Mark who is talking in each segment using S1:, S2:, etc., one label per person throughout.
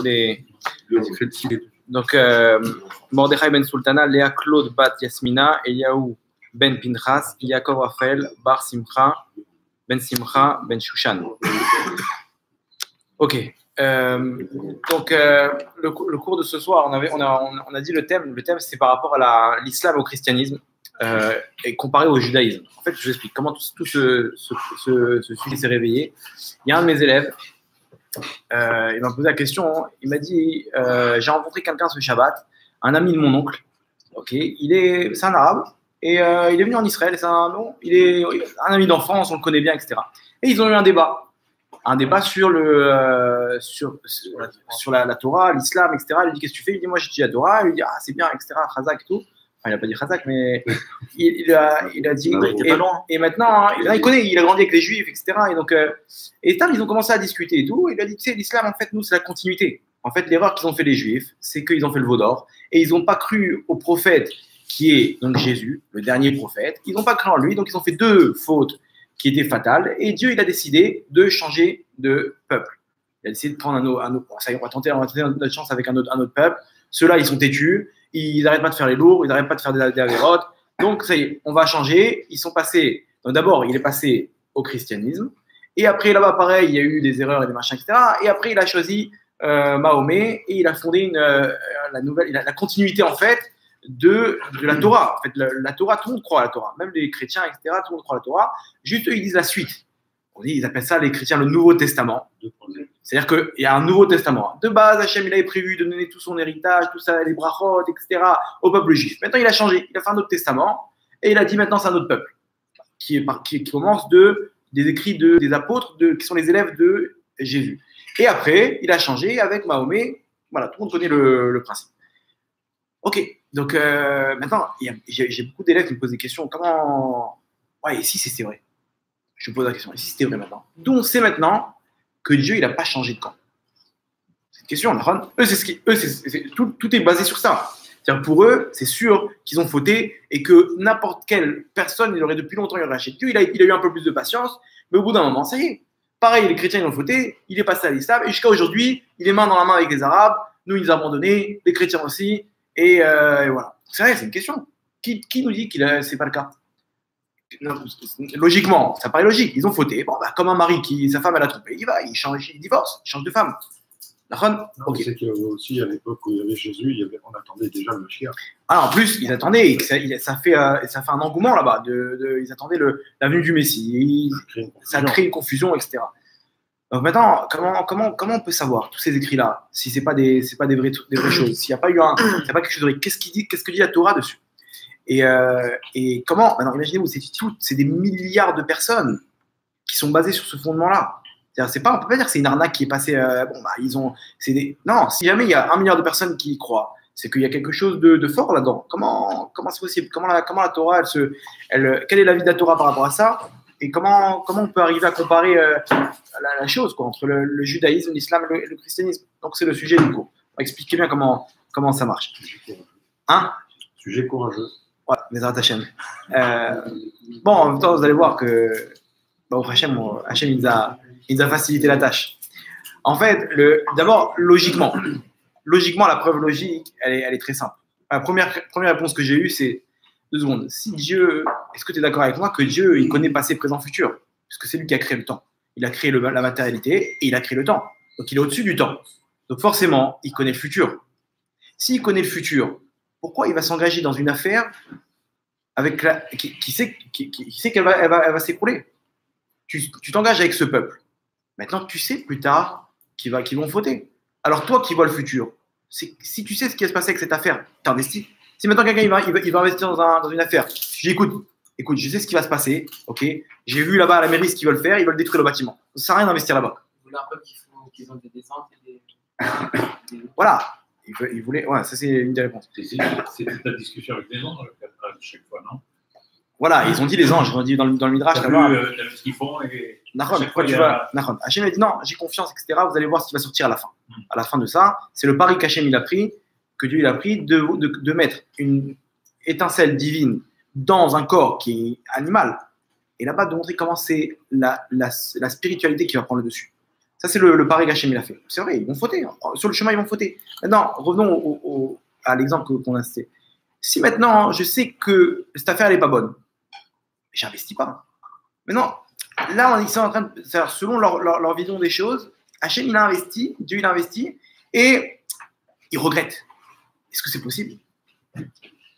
S1: les... Donc, Mordechai ben Sultana, Léa Claude bat Yasmina, Eliaou ben Pinchas, Yaakov Raphaël, Bar Simcha, ben Shushan. Ok. Donc, le cours de ce soir, on a dit le thème. Le thème, c'est par rapport à l'islam, au christianisme, et comparé au judaïsme. En fait, je vous explique comment tout ce sujet s'est réveillé. Il y a un de mes élèves, il m'a posé la question. Il m'a dit, j'ai rencontré quelqu'un ce Shabbat, un ami de mon oncle. Ok, c'est un arabe et il est venu en Israël. Il est un ami d'enfance, on le connaît bien, etc. Et ils ont eu un débat sur la Torah, l'islam, etc. Il lui dit qu'est-ce que tu fais? Il dit moi j'étudie la Torah. Il lui dit ah c'est bien, etc. Chazak et tout. Enfin il n'a pas dit Chazak, mais il a dit et maintenant il connaît, il a grandi avec les Juifs, etc. Et donc ils ont commencé à discuter et tout. Il a dit tu sais l'islam en fait nous c'est la continuité. En fait l'erreur qu'ils ont fait les Juifs, c'est qu'ils ont fait le veau d'or et ils n'ont pas cru au prophète qui est donc Jésus, le dernier prophète. Ils n'ont pas cru en lui, donc ils ont fait deux fautes qui était fatale, et Dieu il a décidé de changer de peuple. Il a décidé de prendre un autre. Ça y est, on va tenter notre chance avec un autre peuple. Ceux-là, ils sont têtus, ils n'arrêtent pas de faire les lourds, ils n'arrêtent pas de faire des avérotes. Donc, ça y est, on va changer. Ils sont passés. Donc, d'abord, il est passé au christianisme, et après, là-bas, pareil, il y a eu des erreurs et des machins, etc. Et après, il a choisi Mahomet, et il a fondé la continuité, en fait, de la Torah. En fait, la Torah, tout le monde croit à la Torah. Même les chrétiens, etc., tout le monde croit à la Torah. Juste, eux, ils disent la suite. Ils appellent ça, les chrétiens, le Nouveau Testament. C'est-à-dire qu'il y a un Nouveau Testament. De base, Hachem, il avait prévu de donner tout son héritage, tout ça, les brachot, etc., au peuple juif. Maintenant, il a changé. Il a fait un autre testament et il a dit maintenant, c'est un autre peuple qui commence des écrits des apôtres qui sont les élèves de Jésus. Et après, il a changé avec Mahomet. Voilà, tout le monde connaît le principe. Ok, donc maintenant, j'ai beaucoup d'élèves qui me posent des questions. Comment. Ouais, et si c'était vrai? Je me pose la question. Et si c'était vrai maintenant? D'où on sait maintenant que Dieu, il n'a pas changé de camp? C'est une question, tout est basé sur ça. C'est-à-dire pour eux, c'est sûr qu'ils ont fauté et que n'importe quelle personne, depuis longtemps, il aurait lâché Dieu. Il a eu un peu plus de patience, mais au bout d'un moment, ça y est. Pareil, les chrétiens, ils ont fauté, il est passé à l'islam, et jusqu'à aujourd'hui, il est main dans la main avec les Arabes, nous, il nous a abandonnés, les chrétiens aussi. Et voilà. C'est vrai, c'est une question. Qui nous dit que c'est pas le cas? Logiquement, ça paraît logique. Ils ont fauté. Bon, comme un mari sa femme elle a trompé, il change, il divorce, il change de femme.
S2: Okay. C'est que aussi à l'époque où il y avait Jésus, on attendait déjà le Mashiach.
S1: Ah, en plus, ils attendaient. Ça fait un engouement là-bas. Ils attendaient la venue du Messie. Ça crée une confusion, etc. Donc maintenant, comment on peut savoir tous ces écrits-là si c'est pas des vraies choses, s'il n'y a pas eu quelque chose de vrai? Qu'est-ce que dit la Torah dessus? Et comment maintenant, imaginez-vous, c'est des milliards de personnes qui sont basées sur ce fondement-là. On peut pas dire que c'est une arnaque qui est passée. Non, si jamais il y a 1 milliard de personnes qui y croient, c'est qu'il y a quelque chose de fort là-dedans. Comment c'est possible? Comment la Torah, quel est l'avis de la Torah par rapport à ça? Et comment on peut arriver à comparer la chose entre le judaïsme, l'islam et le christianisme? Donc c'est le sujet du cours. On va expliquer bien comment ça marche.
S2: Sujet courageux.
S1: Voilà, les Hachem. Bon, en même temps, vous allez voir que Hachem, il nous a facilité la tâche. En fait, d'abord, logiquement, la preuve logique, elle est très simple. La première réponse que j'ai eue, c'est 2 secondes. Si Dieu, est-ce que tu es d'accord avec moi que Dieu, il connaît passé, présent, futur? Parce que c'est lui qui a créé le temps. Il a créé la matérialité et il a créé le temps. Donc, il est au-dessus du temps. Donc, forcément, il connaît le futur. S'il connaît le futur, pourquoi il va s'engager dans une affaire avec qui sait qu'elle va s'écrouler? Tu t'engages avec ce peuple. Maintenant, tu sais plus tard qu'ils vont fauter. Alors, toi qui vois le futur, si tu sais ce qui va se passer avec cette affaire, tu investis. Si maintenant quelqu'un il va investir dans une affaire, je dis écoute, je sais ce qui va se passer, ok? J'ai vu là-bas à la mairie ce qu'ils veulent faire, ils veulent détruire le bâtiment. Ça ne sert à rien d'investir là-bas.
S3: Vous voulez un peu qu'ils ont des descentes et des...
S1: Voilà. Ils voulaient. Ouais, ça c'est une des réponses.
S2: C'est toute la discussion avec les anges chaque fois, non?
S1: Voilà, ils ont dit les anges, ils ont dit dans le Midrash.
S2: T'as vu ce qu'ils font et...
S1: Hachem a dit non, j'ai confiance, etc. Vous allez voir ce qui va sortir à la fin. À la fin de ça, c'est le pari qu'Hachem il a pris, que Dieu il a pris de mettre une étincelle divine dans un corps qui est animal. Et là-bas, de montrer comment c'est la spiritualité qui va prendre le dessus. Ça, c'est le pari qu'Hachem il a fait. C'est vrai, ils vont fauter. Sur le chemin, ils vont fauter. Maintenant, revenons à l'exemple qu'on a cité. Si maintenant, je sais que cette affaire, elle n'est pas bonne, j'investis pas. Maintenant, là, ils sont en train de faire, selon leur vision des choses, Hachem, il a investi, Dieu, il a investi, et il regrette. Est-ce que c'est possible?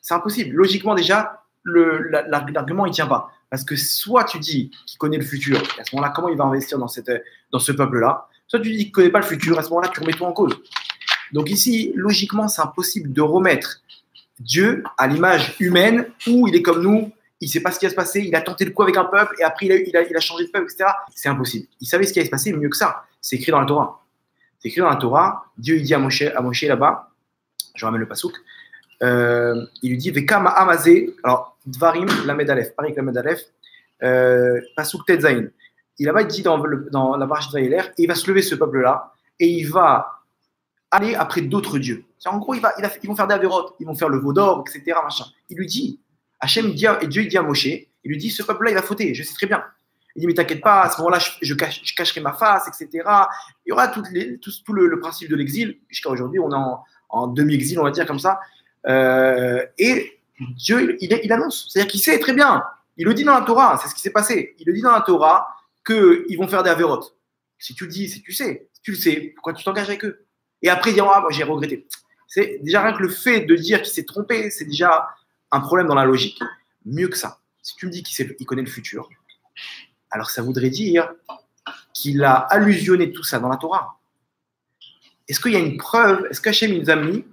S1: C'est impossible. Logiquement, déjà, l'argument, il ne tient pas. Parce que soit tu dis qu'il connaît le futur, et à ce moment-là, comment il va investir dans ce peuple-là? Soit tu dis qu'il ne connaît pas le futur, à ce moment-là, tu remets tout en cause. Donc ici, logiquement, c'est impossible de remettre Dieu à l'image humaine où il est comme nous, il ne sait pas ce qui va se passer, il a tenté le coup avec un peuple et après il a changé de peuple, etc. C'est impossible. Il savait ce qui allait se passer, mieux que ça. C'est écrit dans la Torah. C'est écrit dans la Torah. Dieu il dit à Moshe là-bas, je ramène le pasouk, il lui dit Vekam Amazé, alors Dvarim Lamed Aleph, pareil que Lamed Aleph, pasouk Tetzaïn. Là-bas, il dit dans la marche d'Israël, et il va se lever ce peuple-là et il va aller après d'autres dieux. En gros, ils vont faire des avérotes, ils vont faire le veau d'or, etc. Machin. Il lui dit, Hachem, et Dieu il dit à Moshe, il lui dit, ce peuple-là, il va fauter, je sais très bien. Il dit, mais t'inquiète pas, à ce moment-là, je cacherai ma face, etc. Il y aura tout le principe de l'exil. Jusqu'à aujourd'hui, on est en demi-exil, on va dire comme ça. Et Dieu, il annonce. C'est-à-dire qu'il sait très bien. Il le dit dans la Torah, c'est ce qui s'est passé. Il le dit dans la Torah qu'ils vont faire des avérotes. Si tu le dis, si tu sais. Si tu le sais, pourquoi tu t'engages avec eux? Et après, dire, ah, moi, j'ai regretté. C'est déjà rien que le fait de dire qu'il s'est trompé, c'est déjà un problème dans la logique. Mieux que ça, si tu me dis qu'il connaît le futur, alors ça voudrait dire qu'il a allusionné tout ça dans la Torah. Est-ce qu'il y a une preuve? Est-ce qu'Hachem nous a mis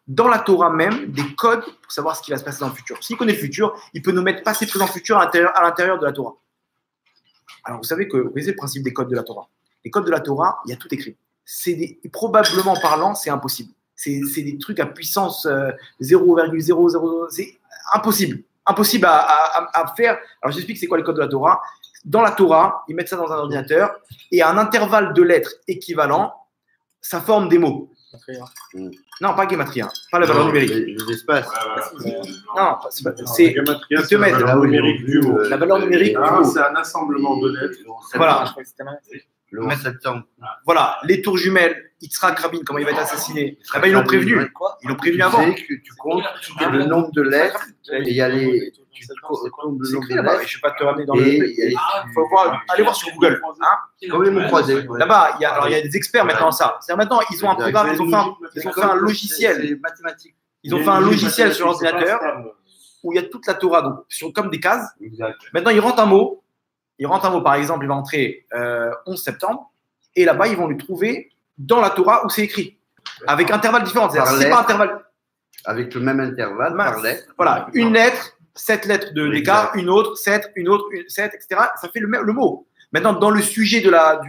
S1: dans la Torah même des codes pour savoir ce qui va se passer dans le futur? S'il connaît le futur, il peut nous mettre passé, présent, futur à l'intérieur de la Torah. Alors vous savez que vous connaissez le principe des codes de la Torah. Les codes de la Torah, il y a tout écrit. Probablement parlant, c'est impossible. C'est des trucs à puissance 0,00. C'est impossible. Impossible à faire. Alors, j'explique c'est quoi les codes de la Torah. Dans la Torah, ils mettent ça dans un ordinateur et à un intervalle de lettres équivalent, ça forme des mots. Non, pas Gematria, pas la valeur numérique.
S4: Les espaces.
S1: Non, c'est. Ils te mettent
S2: la valeur numérique du mot.
S1: La valeur numérique du mot.
S2: C'est un assemblement de lettres.
S1: Voilà.
S4: Le 11 septembre.
S1: Voilà, les tours jumelles, Yitzhak Rabin, comment il va être assassiné. Ah ben, ils l'ont prévenu. Ils l'ont prévenu avant.
S4: Tu sais que tu comptes le nombre de lettres et il y a les. Tu comptes le nombre de lettres.
S1: Je ne vais pas te ramener dans le. Il faut aller voir sur Google.
S4: Comme les mots croisés.
S1: Là-bas, il y a des experts maintenant en ça. C'est-à-dire maintenant, ils ont un programme, ils ont fait un logiciel. Ils ont fait un logiciel sur l'ordinateur où il y a toute la Torah, donc comme des cases. Maintenant, ils rentrent un mot. Par exemple, il va entrer 11 septembre, et là-bas, ils vont lui trouver dans la Torah où c'est écrit, avec intervalles différents. C'est-à-dire, c'est pas intervalle.
S4: Avec le même intervalle, par lettre.
S1: Voilà, une lettre, 7 lettres d'écart, une autre, 7, une autre, 7, etc. Ça fait le mot. Maintenant, dans le sujet de la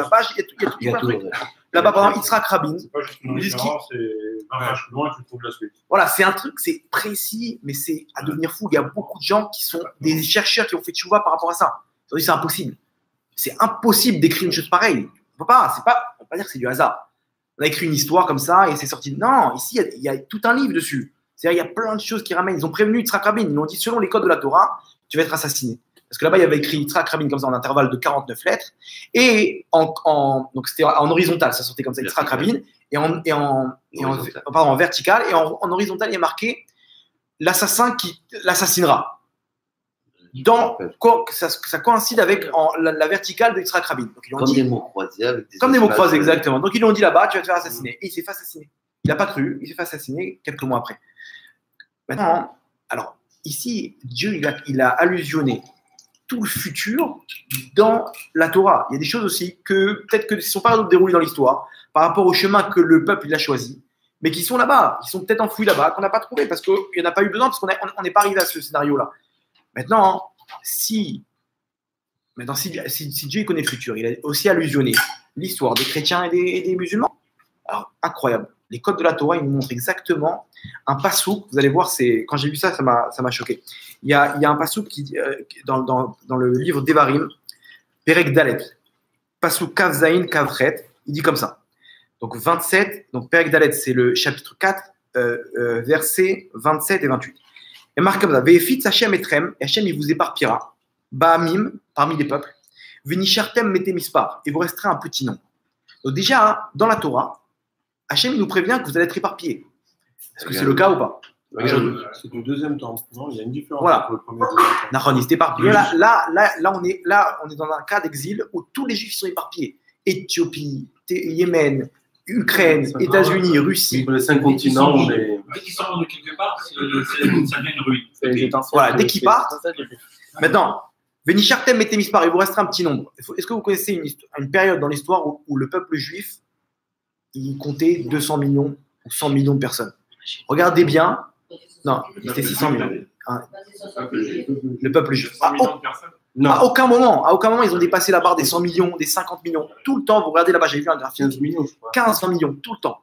S1: page, il y a tout le truc. Là-bas, par exemple, Yitzhak Rabin.
S2: C'est 20 pages plus loin, tu trouves la suite.
S1: Voilà, c'est un truc, c'est précis, mais c'est à devenir fou. Il y a beaucoup de gens qui sont des chercheurs qui ont fait tchouva par rapport à ça. C'est impossible. C'est impossible d'écrire une chose pareille. On ne peut pas dire que c'est du hasard. On a écrit une histoire comme ça et c'est sorti. Non, ici, il y a tout un livre dessus. C'est-à-dire, il y a plein de choses qui ramènent. Ils ont prévenu Yitzhak Rabin. Ils ont dit, selon les codes de la Torah, tu vas être assassiné. Parce que là-bas, il y avait écrit Yitzhak Rabin comme ça en intervalle de 49 lettres. Et donc c'était en horizontal, ça sortait comme ça, Yitzhak Rabin. Et en vertical. Et en horizontal, il y a marqué l'assassin qui l'assassinera. Ça coïncide avec la verticale de Yitzhak Rabin. Donc,
S4: Comme des mots croisés.
S1: Comme des mots croisés, exactement. Donc ils lui ont dit là-bas, tu vas te faire assassiner. Et il s'est fait assassiner. Il n'a pas cru, il s'est fait assassiner quelques mois après. Maintenant, alors, ici, Dieu, il a allusionné tout le futur dans la Torah. Il y a des choses aussi que peut-être que ne sont pas déroulées dans l'histoire par rapport au chemin que le peuple il a choisi, mais qui sont là-bas, qui sont peut-être enfouis là-bas, qu'on n'a pas trouvé parce qu'il n'y en a pas eu besoin, parce qu'on n'est pas arrivé à ce scénario-là. Maintenant, si Dieu connaît le futur, il a aussi allusionné l'histoire des chrétiens et des musulmans. Alors, incroyable. Les codes de la Torah, ils nous montrent exactement un passouk. Vous allez voir, quand j'ai vu ça, ça m'a choqué. Il y a un passouk dans le livre d'Evarim, Perek Dalet, passouk Kav Zayin Kav Chet, il dit comme ça. Donc 27, donc Perek Dalet, c'est le chapitre 4, versets 27 et 28. Et marque comme ça, Ve'efitz Hashem etrem, et Hashem il vous éparpillera, Ba'amim, parmi les peuples, Venishartem mete mispar. Et vous resterez un petit nombre. Donc déjà, hein, dans la Torah, Hachem nous prévient que vous allez être éparpillés. Est-ce que c'est le cas ou pas?
S2: C'est du deuxième temps. Non, il y a une différence
S1: voilà.
S2: entre le premier et le deuxième temps.
S1: Nahon, ils étaient éparpillés. Là, on est dans un cas d'exil où tous les Juifs sont éparpillés. Éthiopie, Yémen, Ukraine, États-Unis, Russie.
S2: Pour les 5 continents, on est.
S5: Dès qu'ils sortent de quelque part, ça devient une ruine.
S1: Voilà, dès qu'ils partent. Maintenant, Venishartem mete mispar, il vous restera un petit nombre. Est-ce que vous connaissez une période dans l'histoire où le peuple juif, il comptait 200 millions ou 100 millions de personnes? Regardez bien. Non, c'était 600 millions. Hein. Le peuple juif. À aucun moment, ils ont dépassé la barre des 100 millions, des 50 millions. Tout le temps, vous regardez là-bas, j'ai vu un graphique. 15-20 millions, tout le temps.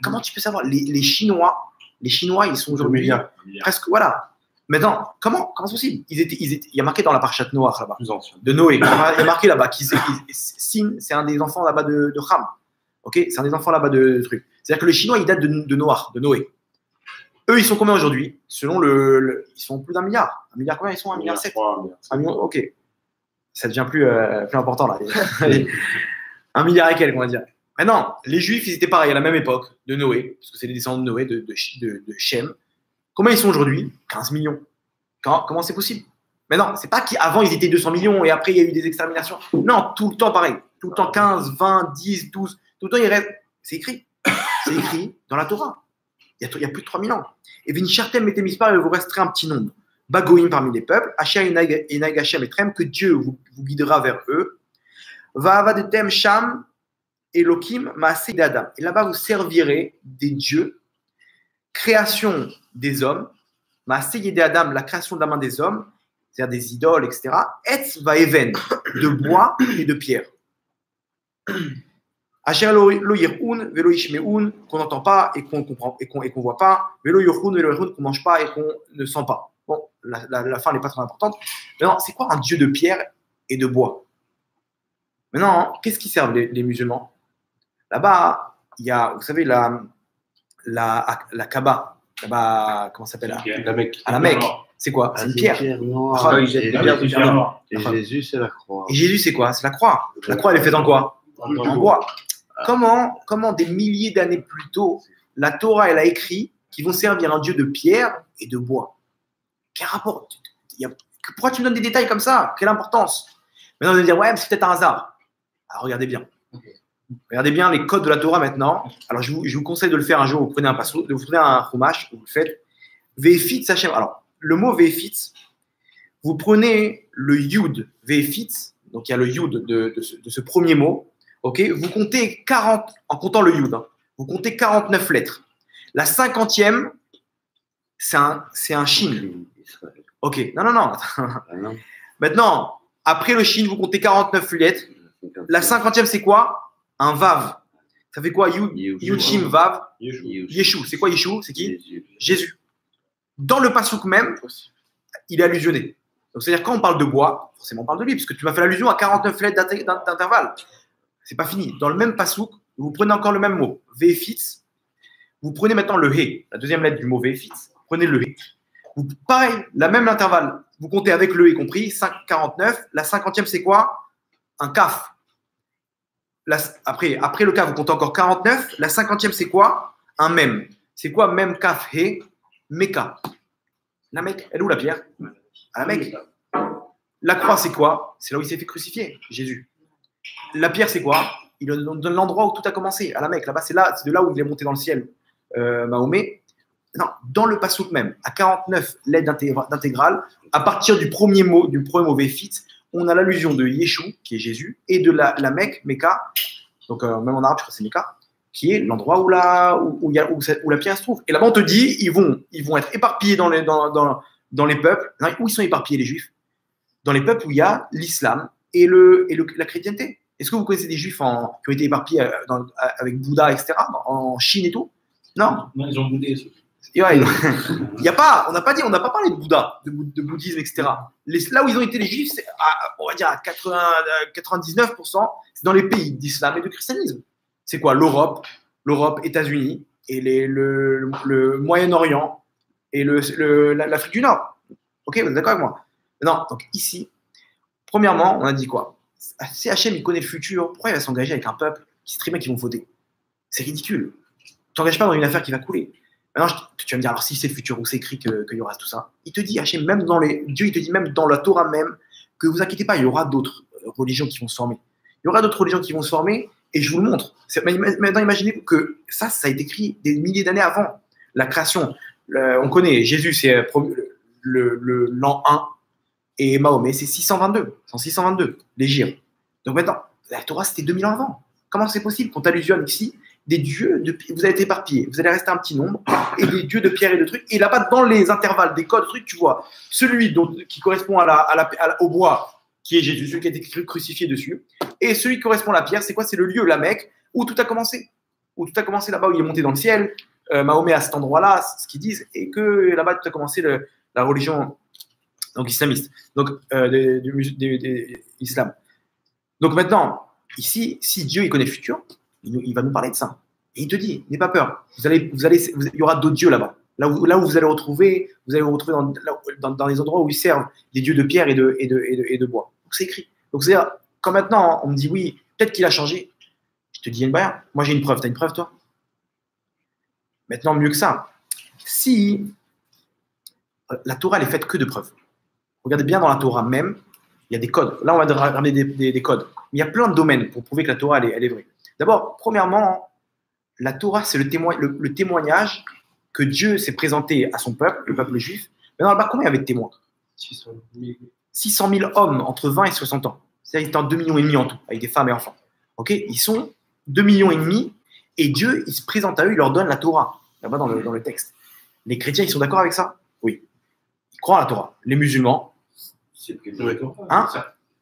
S1: Comment tu peux savoir les Chinois, ils sont aujourd'hui presque, voilà. Maintenant, comment c'est possible? Il y a marqué dans la Parchat Noach là-bas, de Noé. Il y a marqué là-bas Sin, c'est un des enfants là-bas de Ham. Ok, c'est un des enfants là-bas de truc. C'est-à-dire que les Chinois, ils datent de Noach, de Noé. Eux, ils sont combien aujourd'hui? Selon ils sont plus d'1 milliard. 1 milliard combien ils sont? 1,7 milliard. 1 million, ok. Ça devient plus important là. 1 milliard et quelques, on va dire. Maintenant, les Juifs, ils étaient pareils à la même époque de Noé, parce que c'est les descendants de Noé, de Shem. Combien ils sont aujourd'hui? 15 millions. Comment c'est possible? Mais non, c'est pas qu'avant ils étaient 200 millions et après il y a eu des exterminations. Non, tout le temps pareil. Tout le temps 15, 20, 10, 12. Tout le temps il reste. C'est écrit. C'est écrit dans la Torah. Il y a plus de 3000 ans. Et Venishartem mete mispar, il vous resterait un petit nombre. Bagoïm parmi les peuples. Asher enag Hashem etrem, que Dieu vous guidera vers eux. Va'avadetem sham Elohim ma'aseh d'Adam. Et là-bas vous servirez des dieux. Création des hommes, Maaseh d'Adam, la création de la main des hommes, c'est-à-dire des idoles, etc. Etz va'even, de bois et de pierre. Asher lo yir'un velo yishme'un, qu'on n'entend pas et qu'on comprend et qu'on voit pas, velo yir'un velo yir'un, qu'on mange pas et qu'on ne sent pas. Bon, la fin n'est pas très importante. Maintenant, c'est quoi un dieu de pierre et de bois? Maintenant, qu'est-ce qui servent les musulmans? Là-bas, il y a, vous savez, la Kaaba, là-bas, comment ça s'appelle? La Mecque. À la Mecque, c'est quoi? C'est une pierre.
S4: Et Jésus, c'est la croix.
S1: Et Jésus, c'est quoi? C'est la croix. La croix, elle est faite en quoi? En bois. Comment des milliers d'années plus tôt, la Torah, elle a écrit qu'ils vont servir un Dieu de pierre et de bois? Quel rapport? Pourquoi tu me donnes des détails comme ça? Quelle importance? Maintenant, vous allez dire, ouais, mais c'est peut-être un hasard. Alors, regardez bien. Regardez bien les codes de la Torah maintenant. Alors, je vous conseille de le faire un jour. Vous prenez un passo, vous prenez un chumash, vous le faites. Ve'efitz Hashem. Alors, le mot ve'efitz, vous prenez le yud, ve'efitz, donc il y a le yud de ce premier mot. Ok, vous comptez 40, en comptant le yud, hein, vous comptez 49 lettres. La 50e, c'est un shin. Ok, non. Maintenant, après le shin, vous comptez 49 lettres. La 50e, c'est quoi? Un vav. Ça fait quoi? Yud, Shim, vav. Yeshu. C'est quoi Yeshu? C'est qui? Jésus. Dans le pasouk même, il est allusionné. Donc, c'est-à-dire, quand on parle de bois, forcément, on parle de lui, parce que tu m'as fait allusion à 49 lettres d'intervalle. C'est pas fini. Dans le même pasouk, vous prenez encore le même mot. Ve'efitz. Vous prenez maintenant le he, la deuxième lettre du mot ve'efitz. Prenez le he. Pareil, la même intervalle. Vous comptez avec le he compris, 49. La 50e, c'est quoi? Un kaf. Après le kaf, vous comptez encore 49. La 50e, c'est quoi? Un mem. C'est quoi mem, kaf, he? Meka. La Mecque. Elle est où la pierre? À la Mecque. La croix, c'est quoi? C'est là où il s'est fait crucifier, Jésus. La pierre, c'est quoi? Il donne l'endroit où tout a commencé, à la Mecque. Là-bas, c'est de là où il est monté dans le ciel, Mahomet. Non, dans le passouk même, à 49 lettres d'intégrale, à partir du premier mot Ve'efitz, on a l'allusion de Yeshu, qui est Jésus, et de la Mecque, Mecca, donc même en arabe, je crois que c'est Mecca, qui est l'endroit où la pierre se trouve. Et là-bas, on te dit, ils vont être éparpillés dans les peuples. Non, où ils sont éparpillés, les Juifs? Dans les peuples où il y a l'islam et la chrétienté. Est-ce que vous connaissez des Juifs qui ont été éparpillés avec Bouddha, etc., en Chine et tout? Non.
S5: Non, ils ont boudé.
S1: Ouais, il y a pas, on n'a pas parlé de Bouddha, de bouddhisme, etc. Là où ils ont été les Juifs, c'est on va dire à 99%, c'est dans les pays d'islam et de christianisme. C'est quoi? L'Europe, États-Unis et le Moyen-Orient et l'Afrique du Nord. Ok, vous êtes d'accord avec moi? Non, donc ici, premièrement, on a dit quoi? Si Hachem, il connaît le futur, pourquoi il va s'engager avec un peuple qui sait très bien qu'ils vont voter? C'est ridicule. Tu t'engages pas dans une affaire qui va couler. Maintenant, tu vas me dire, alors si c'est le futur où c'est écrit qu'il y aura tout ça, il te dit, Hachem, même Dieu, il te dit même dans la Torah même, que vous inquiétez pas, il y aura d'autres religions qui vont se former. Il y aura d'autres religions qui vont se former, et je vous le montre. Maintenant, imaginez que ça a été écrit des milliers d'années avant la création. On connaît, Jésus, c'est l'an 1, et Mahomet, c'est 622. C'est en 622, l'Hégire. Donc maintenant, la Torah, c'était 2000 ans avant. Comment c'est possible qu'on t'allusionne ici des dieux, vous allez être éparpillés, vous allez rester un petit nombre, et des dieux de pierre et de trucs. Et là-bas, dans les intervalles des codes, trucs, tu vois, celui qui correspond au bois, qui est Jésus, celui qui a été crucifié dessus, et celui qui correspond à la pierre, c'est quoi? C'est le lieu, la Mecque, où tout a commencé. Où tout a commencé là-bas, où il est monté dans le ciel. Mahomet à cet endroit-là, c'est ce qu'ils disent, et que là-bas, tout a commencé la religion donc islamiste, donc l'islam. Donc maintenant, ici, si Dieu il connaît le futur, il va nous parler de ça. Et il te dit, n'aie pas peur, il y aura d'autres dieux là-bas. Là où vous allez retrouver dans les endroits où ils servent des dieux de pierre et de bois. Donc c'est écrit. Donc c'est-à-dire, quand maintenant on me dit oui, peut-être qu'il a changé, je te dis, il y a une barrière. Moi j'ai une preuve, tu as une preuve toi? Maintenant, mieux que ça, si la Torah elle est faite que de preuves. Regardez bien dans la Torah même, il y a des codes. Là, on va ramener des codes. Mais il y a plein de domaines pour prouver que la Torah elle est vraie. D'abord, premièrement, la Torah, c'est le témoignage que Dieu s'est présenté à son peuple, le peuple juif. Maintenant, là-bas, combien il y avait de témoins? 600 000 hommes entre 20 et 60 ans. C'est-à-dire qu'ils étaient 2,5 millions en tout, avec des femmes et enfants. Okay, ils sont 2,5 millions et Dieu, il se présente à eux, il leur donne la Torah, là-bas dans le texte. Les chrétiens, ils sont d'accord avec ça? Oui. Ils croient à la Torah. Les musulmans, hein?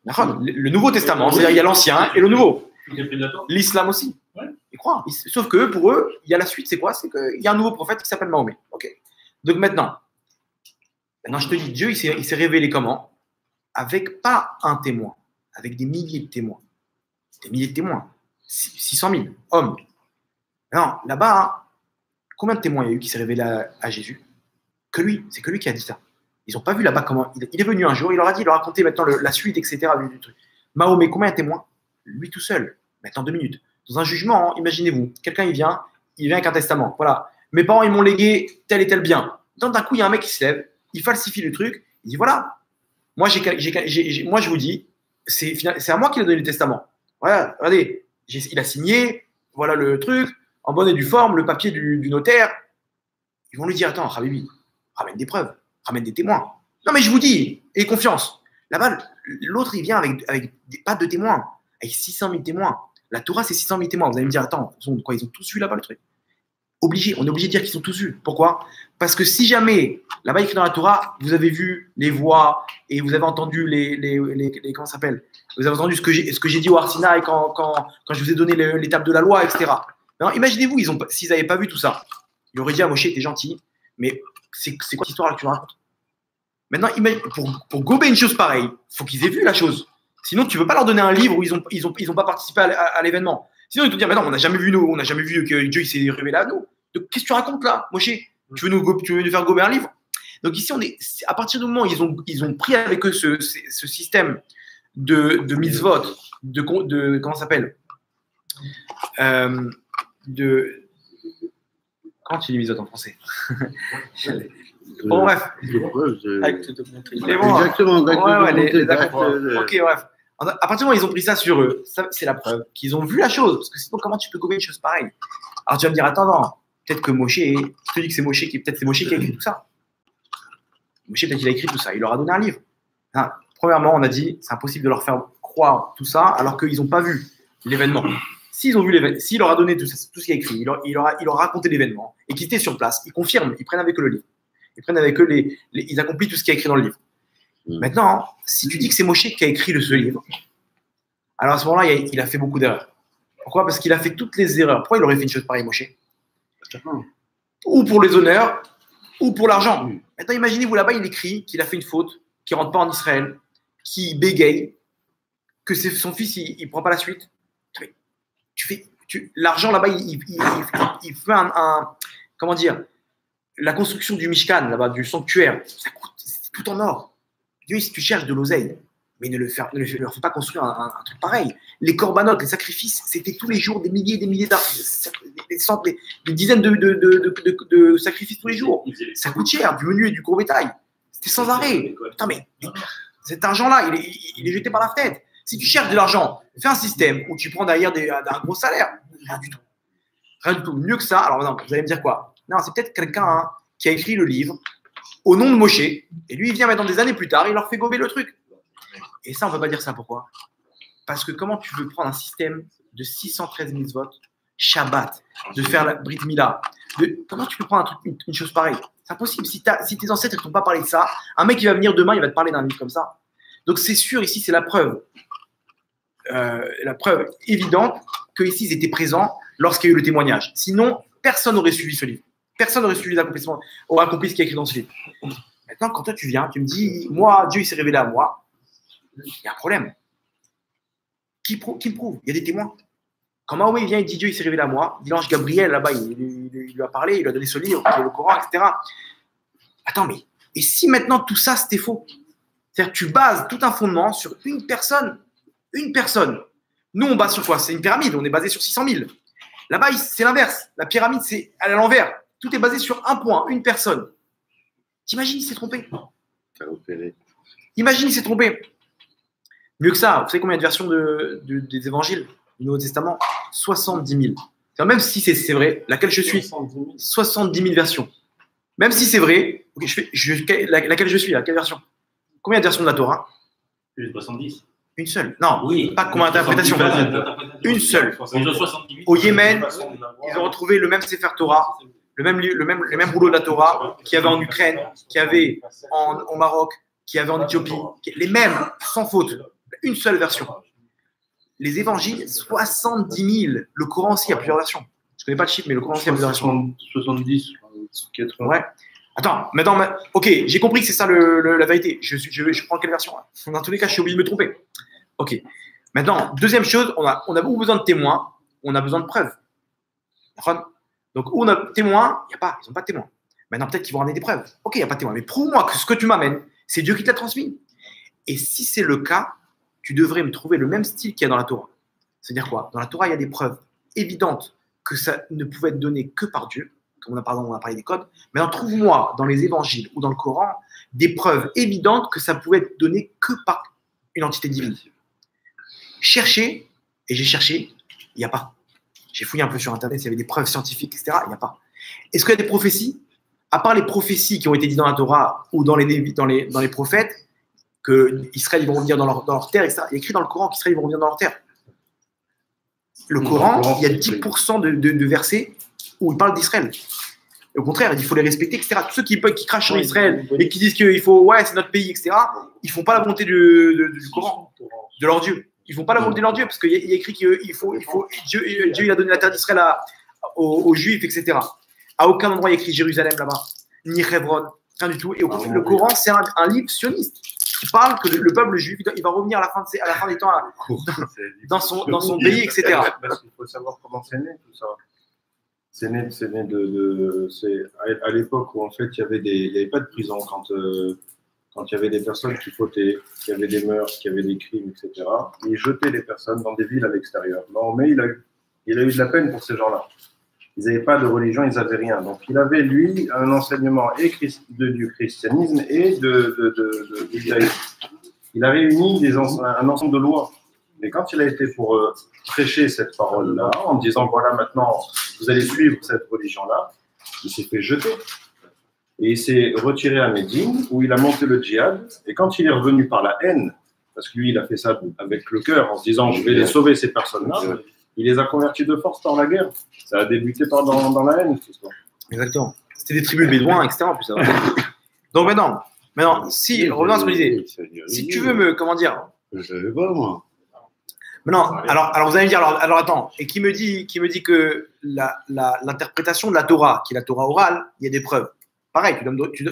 S1: Le Nouveau Testament, c'est-à-dire il y a l'Ancien et le Nouveau. L'islam aussi. Ouais. Ils croient. Sauf que pour eux, il y a la suite, c'est quoi? C'est qu'il y a un nouveau prophète qui s'appelle Mahomet. Okay. Donc maintenant, je te dis, Dieu, il s'est révélé comment? Avec pas un témoin, avec des milliers de témoins. Des milliers de témoins. 600 000 hommes. Non, là-bas, combien de témoins il y a eu qui s'est révélé à Jésus? Que lui. C'est que lui qui a dit ça. Ils n'ont pas vu là-bas comment. Il est venu un jour, il leur a dit, il leur a raconté maintenant la suite, etc. du truc. Mahomet, combien de témoins? Lui tout seul. Maintenant 2 minutes. Dans un jugement, hein, imaginez-vous, quelqu'un il vient avec un testament. Voilà. Mes parents, ils m'ont légué tel et tel bien. D'un coup, il y a un mec qui se lève, il falsifie le truc, il dit voilà, moi, moi je vous dis, c'est à moi qu'il a donné le testament. Voilà, regardez, il a signé, voilà le truc, en bonne et due forme, le papier du notaire. Ils vont lui dire attends, Habibi, ramène des preuves, ramène des témoins. Non, mais je vous dis, aie confiance. Là-bas, l'autre, il vient avec pas de témoins, avec 600 000 témoins. La Torah, c'est 600 000 témoins. Vous allez me dire, attends, ils ont tous vu là-bas le truc. On est obligé de dire qu'ils ont tous vu. Pourquoi? Parce que si jamais, là-bas écrit dans la Torah, vous avez vu les voix et vous avez entendu comment ça s'appelle? Vous avez entendu ce que j'ai dit au Arsinaï quand je vous ai donné l'étape de la loi, etc. Alors, imaginez-vous, s'ils n'avaient pas vu tout ça, ils auraient dit à Moshe, t'es gentil, mais c'est quoi cette histoire que tu me racontes? Maintenant, pour gober une chose pareille, il faut qu'ils aient vu la chose. Sinon, tu ne peux pas leur donner un livre où ils ont pas participé à l'événement. Sinon, ils te disent, mais non, on n'a jamais vu que Dieu s'est révélé à nous. Donc, qu'est-ce que tu racontes là, Moshe? Tu veux nous faire gober un livre? Donc ici, à partir du moment où ils ont pris avec eux ce système de mitzvot, comment ça s'appelle? Comment tu dis mitzvot en français? Bon, bref.
S4: Exactement.
S1: Ok, bref. À partir du moment où ils ont pris ça sur eux, c'est la preuve qu'ils ont vu la chose. Parce que sinon, comment tu peux gober une chose pareille? Alors tu vas me dire, attends, peut-être que Moshe, je te dis que c'est Moshe qui a écrit tout ça. Moshe, peut-être qu'il a écrit tout ça. Il leur a donné un livre. Premièrement, on a dit, c'est impossible de leur faire croire tout ça alors qu'ils n'ont pas vu l'événement. S'ils ont vu l'événement, s'il leur a donné tout ce qui est écrit, il leur a raconté l'événement et qu'ils étaient sur place, ils confirment, ils prennent avec eux le livre. Ils prennent avec eux ils accomplissent tout ce qui est écrit dans le livre. Maintenant, si tu dis que c'est Moshe qui a écrit ce livre, alors à ce moment-là, il a fait beaucoup d'erreurs. Pourquoi? Parce qu'il a fait toutes les erreurs. Pourquoi il aurait fait une chose pareille, Moshe? Ou pour les honneurs, ou pour l'argent. Maintenant, imaginez-vous là-bas, il écrit qu'il a fait une faute, qu'il ne rentre pas en Israël, qu'il bégaye, que son fils, il ne prend pas la suite. L'argent là-bas, il fait comment dire, la construction du Mishkan, là-bas, du sanctuaire, ça coûte, c'est tout en or. Dieu, si tu cherches de l'oseille, Mais ne leur fais pas construire un truc pareil. Les corbanotes, les sacrifices, c'était tous les jours des milliers et des milliers des dizaines de sacrifices tous les jours. Ça coûte cher, du menu et du gros bétail. C'était sans arrêt. Putain, mais cet argent-là, il est jeté par la fenêtre. Si tu cherches de l'argent, fais un système où tu prends derrière un gros salaire. Rien du tout. Rien du tout. Mieux que ça, alors non, vous allez me dire quoi? Non, c'est peut-être quelqu'un qui a écrit le livre au nom de Moshe, et lui, il vient maintenant des années plus tard, il leur fait gober le truc. Et ça, on ne peut pas dire ça. Pourquoi? Parce que comment tu veux prendre un système de 613 mitzvot, Shabbat, de faire la Brit Mila, comment tu peux prendre un truc, une chose pareille? C'est impossible. Si tes ancêtres ne t'ont pas parlé de ça, un mec qui va venir demain, il va te parler d'un livre comme ça. Donc c'est sûr, ici, c'est la preuve évidente que ici ils étaient présents lorsqu'il y a eu le témoignage. Sinon, personne n'aurait suivi ce livre. Personne n'aurait suivi l'accomplissement, aurait accompli ce qui est écrit dans ce livre. Maintenant, quand toi tu viens, tu me dis, moi, Dieu il s'est révélé à moi, il y a un problème. Qui me prouve? Il y a des témoins. Quand Mahomet vient et dit Dieu il s'est révélé à moi, dit l'ange Gabriel là-bas, il lui a parlé, il lui a donné ce livre, le Coran, etc. Attends, mais et si maintenant tout ça c'était faux? C'est-à-dire que tu bases tout un fondement sur une personne. Une personne. Nous, on base sur quoi? C'est une pyramide, on est basé sur 600 000. Là-bas, c'est l'inverse. La pyramide, c'est à l'envers. Tout est basé sur un point, une personne. T'imagines, il s'est trompé. Imagine, il s'est trompé. Mieux que ça, vous savez combien il y a de versions des évangiles du Nouveau Testament? 70 000. Même si c'est vrai, laquelle je suis? 70 000 versions. Même si c'est vrai, okay, laquelle je suis? Laquelle version? Combien de versions de la Torah?
S5: 70.
S1: Une seule. Non,
S5: oui,
S1: pas comme interprétation. Une seule. Au Yémen, ils ont retrouvé le même Sefer Torah, le même rouleau de la Torah qu'il y avait en Ukraine, qu'il y avait au Maroc, qu'il y avait en Éthiopie. Les mêmes, sans faute. Une seule version. Les évangiles, 70 000. Le Coran aussi a plusieurs versions. Je ne connais pas le chiffre, mais le Coran aussi a plusieurs versions.
S4: 70, 80.
S1: Ouais. Attends, maintenant, ok, j'ai compris que c'est ça la vérité. Je prends quelle version? Dans tous les cas, je suis obligé de me tromper. Ok. Maintenant, deuxième chose, on a beaucoup besoin de témoins, on a besoin de preuves. Donc, où on a témoins, ils n'ont pas de témoins. Maintenant, peut-être qu'ils vont ramener des preuves. Ok, il n'y a pas de témoins, mais prouve-moi que ce que tu m'amènes, c'est Dieu qui te l'a transmis. Et si c'est le cas, tu devrais me trouver le même style qu'il y a dans la Torah. C'est-à-dire quoi? Dans la Torah, il y a des preuves évidentes que ça ne pouvait être donné que par Dieu. Comme on a parlé des codes. Maintenant, trouve-moi dans les évangiles ou dans le Coran des preuves évidentes que ça pouvait être donné que par une entité divine. Cherchez, et j'ai cherché, il n'y a pas. J'ai fouillé un peu sur Internet s'il y avait des preuves scientifiques, etc. Il n'y a pas. Est-ce qu'il y a des prophéties? À part les prophéties qui ont été dites dans la Torah ou dans les prophètes, que Israël ils vont revenir dans leur terre, etc. Il y a écrit dans le Coran qu'Israël ils vont revenir dans leur terre. Le Coran, il y a 10% de versets où il parle d'Israël. Au contraire, il faut les respecter, etc. Tous ceux qui crachent sur Israël et qui disent qu'il faut, ouais, c'est notre pays, etc., ils ne font pas la volonté du Coran, de leur Dieu. Ils ne font pas la volonté de leur Dieu, parce qu'il y a écrit qu'il faut Dieu il a donné la terre d'Israël aux Juifs, etc. À aucun endroit il y a écrit Jérusalem là-bas, ni Hebron, rien du tout. Et le Coran, c'est un livre sioniste. Il parle que le peuple juif, il va revenir à la fin des temps dans son pays, etc.
S2: Parce qu'il faut savoir comment c'est né tout ça. C'est né à l'époque où en fait il n'y avait pas de prison quand il y avait des personnes qui fautaient, qui avaient des meurtres, qui avaient des crimes, etc. Ils jetaient les personnes dans des villes à l'extérieur. Mais il a eu de la peine pour ces gens-là. Ils n'avaient pas de religion, ils n'avaient rien. Donc il avait lui un enseignement du christianisme et de judaïsme. Il a réuni un ensemble de lois. Et quand il a été pour prêcher cette parole-là, en disant voilà maintenant vous allez suivre cette religion-là, il s'est fait jeter. Et il s'est retiré à Médine, où il a monté le djihad. Et quand il est revenu par la haine, parce que lui il a fait ça avec le cœur, en se disant je vais les sauver ces personnes-là, il les a convertis de force par la guerre. Ça a débuté dans la haine, cette histoire.
S1: Exactement. C'était des tribus bédouins, etc. En plus. Donc maintenant, si, revenons à ce que je disais, si tu veux me, comment dire,
S4: je savais pas, moi.
S1: Non, alors vous allez me dire, alors attends, et qui me dit que l'interprétation de la Torah, qui est la Torah orale, il y a des preuves. Pareil,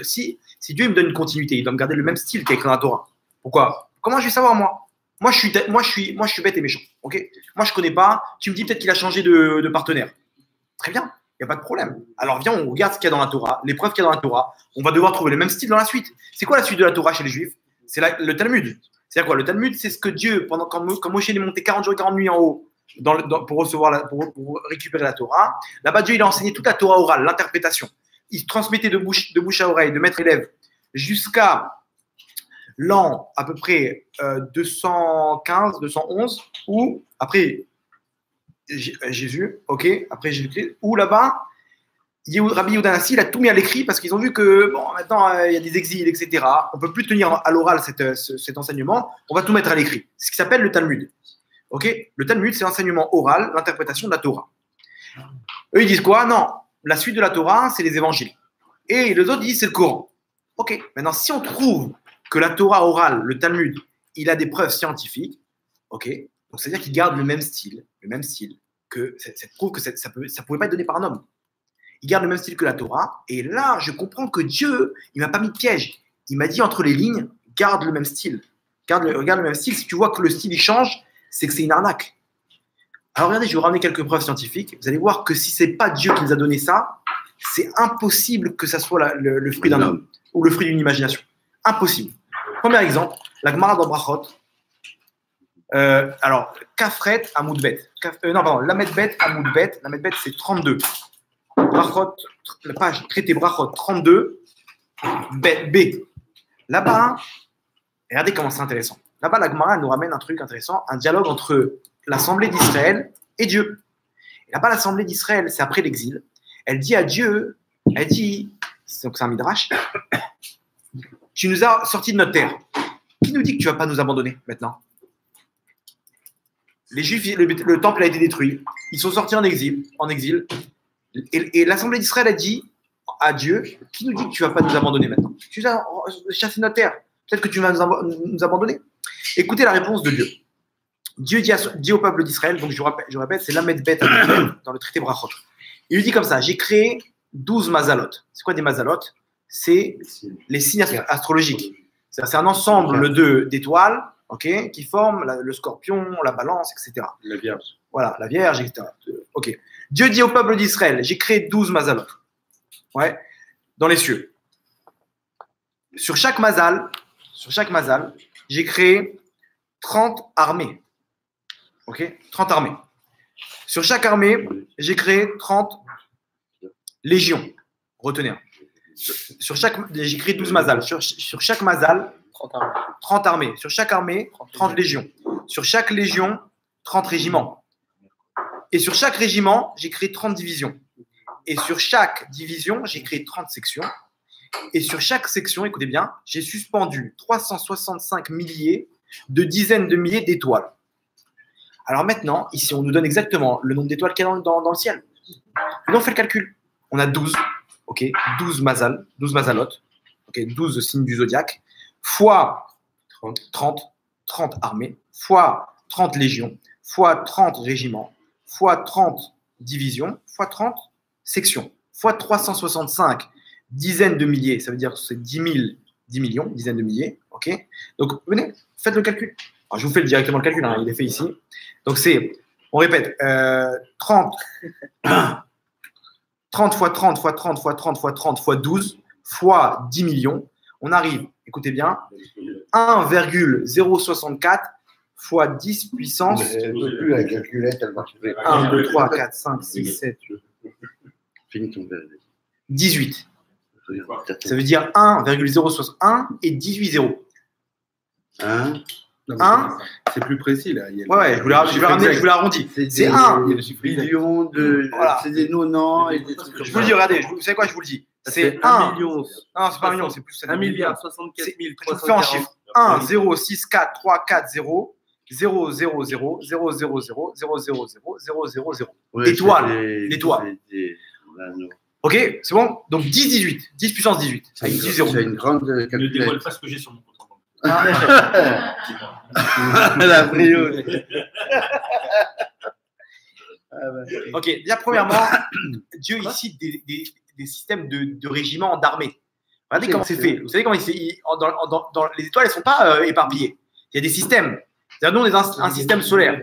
S1: si Dieu me donne une continuité, il doit me garder le même style qu'il y a écrit dans la Torah. Pourquoi? Comment je vais savoir, moi? Moi, je suis bête et méchant. Ok? Moi, je connais pas. Tu me dis peut-être qu'il a changé de partenaire. Très bien, il n'y a pas de problème. Alors viens, on regarde ce qu'il y a dans la Torah, les preuves qu'il y a dans la Torah. On va devoir trouver le même style dans la suite. C'est quoi la suite de la Torah chez les Juifs? C'est le Talmud. C'est-à-dire quoi? Le Talmud, c'est ce que Dieu, quand Moshe est monté 40 jours et 40 nuits en haut pour récupérer la Torah, là-bas, Dieu il a enseigné toute la Torah orale, l'interprétation. Il transmettait de bouche à oreille, de maître élève, jusqu'à l'an à peu près 215, 211, où après Jésus, ok, après Jésus-Christ, où là-bas, Rabbi Yehuda Hanassi, il a tout mis à l'écrit parce qu'ils ont vu que bon, maintenant il y a des exils, etc. On ne peut plus tenir à l'oral cet enseignement, on va tout mettre à l'écrit. C'est ce qui s'appelle le Talmud. Ok, le Talmud, c'est l'enseignement oral, l'interprétation de la Torah. Eux, ils disent quoi? Non, la suite de la Torah, c'est les évangiles. Et les autres disent c'est le Coran. Ok, maintenant, si on trouve que la Torah orale, le Talmud, il a des preuves scientifiques, ok, donc c'est-à-dire qu'il garde le même style, que ça prouve que ça ne pouvait pas être donné par un homme. Il garde le même style que la Torah, et là, je comprends que Dieu, il ne m'a pas mis de piège. Il m'a dit entre les lignes, garde le même style. Regarde le même style. Si tu vois que le style, il change, c'est que c'est une arnaque. Alors regardez, je vais vous ramener quelques preuves scientifiques. Vous allez voir que si ce n'est pas Dieu qui nous a donné ça, c'est impossible que ça soit le fruit d'un homme ou le fruit d'une imagination. Impossible. Premier exemple, la Gemara dans Brachot. Alors, Kafret Amoudbet. Lamedbet Amoudbet. Lamedbet, c'est 32. Brachot, la page traité Brachot 32, B. Là-bas, regardez comment c'est intéressant. Là-bas, la Gemara nous ramène un truc intéressant, un dialogue entre l'Assemblée d'Israël et Dieu. Et là-bas, l'Assemblée d'Israël, c'est après l'exil. Elle dit à Dieu, donc c'est un midrash, tu nous as sortis de notre terre. Qui nous dit que tu ne vas pas nous abandonner maintenant? Les Juifs, le temple a été détruit. Ils sont sortis en exil. Et l'Assemblée d'Israël a dit à Dieu, qui nous dit que tu ne vas pas nous abandonner maintenant? Tu nous as chassé de notre terre. Peut-être que tu vas nous abandonner. Écoutez la réponse de Dieu. Dieu dit au peuple d'Israël, donc je répète, c'est Lamed Bet dans le traité Brachot. Il lui dit comme ça, j'ai créé 12 mazalot. C'est quoi des mazalot? C'est les signes astrologiques. C'est un ensemble d'étoiles, ok, qui forment le scorpion, la balance, etc.
S2: La Vierge.
S1: Voilà, la Vierge, etc. Ok. Dieu dit au peuple d'Israël, j'ai créé 12 mazalot. Ouais, dans les cieux. Sur chaque mazal, j'ai créé 30 armées. Ok, 30 armées. Sur chaque armée, j'ai créé 30 légions. Retenez. J'ai créé 12 mazal. Sur chaque mazal, 30 armées. Sur chaque armée, 30 légions. Sur chaque légion, 30 régiments. Et sur chaque régiment, j'ai créé 30 divisions. Et sur chaque division, j'ai créé 30 sections. Et sur chaque section, écoutez bien, j'ai suspendu 365 milliers de dizaines de milliers d'étoiles. Alors maintenant, ici, on nous donne exactement le nombre d'étoiles qu'il y a dans le ciel. Et on fait le calcul. On a 12, ok, 12 mazalot, ok, 12 signes du zodiaque, fois 30 armées, fois 30 légions, fois 30 régiments, fois 30 divisions, fois 30 sections, fois 365 dizaines de milliers, ça veut dire que c'est 10 millions, dizaines de milliers, ok. Donc, venez, faites le calcul. Alors, je vous fais directement le calcul, hein, il est fait ici. Donc, on répète, 30 fois 30 fois 30 fois 30 fois 30 fois 12 fois 10 millions. On arrive, écoutez bien, 1,064 fois 10 puissance.
S4: Plus la calculette, elle marche plus.
S1: 1, 2, 3, 4, 5, 6, 7,
S4: Finis ton verre.
S1: 18. Ça veut dire 1,061 et 18 zéros.
S4: 1.
S2: C'est plus précis là.
S1: Ouais, je vous l'ai arrondi. C'est 1
S4: million de.
S1: Voilà.
S4: C'est des noms et des trucs.
S1: Je vous le dis, regardez, vous savez quoi, je vous le dis. C'est 1
S2: million.
S1: Non, c'est pas 1 million, c'est plus.
S2: 1 milliard 64
S1: Je vous fais en chiffres. 1, 0, 6, 4, 3, 4, 0, 0, 0, 0, 0, 0, 0, 0, 0, 0, 0, 0, 0. L'étoile. Ok, c'est bon? Donc 10, 18. 10 puissance 18. Avec 10 zéros.
S4: C'est une grande
S5: Ne
S4: calculette.
S5: dévoile pas ce que j'ai sur mon compte.
S4: La brio.
S1: Ok, déjà premièrement, Dieu ici des systèmes de régiments d'armées. Regardez comment c'est fait. Vous savez comment les étoiles, elles ne sont pas éparpillées. Il y a des systèmes. C'est-à-dire, nous, on est un système solaire.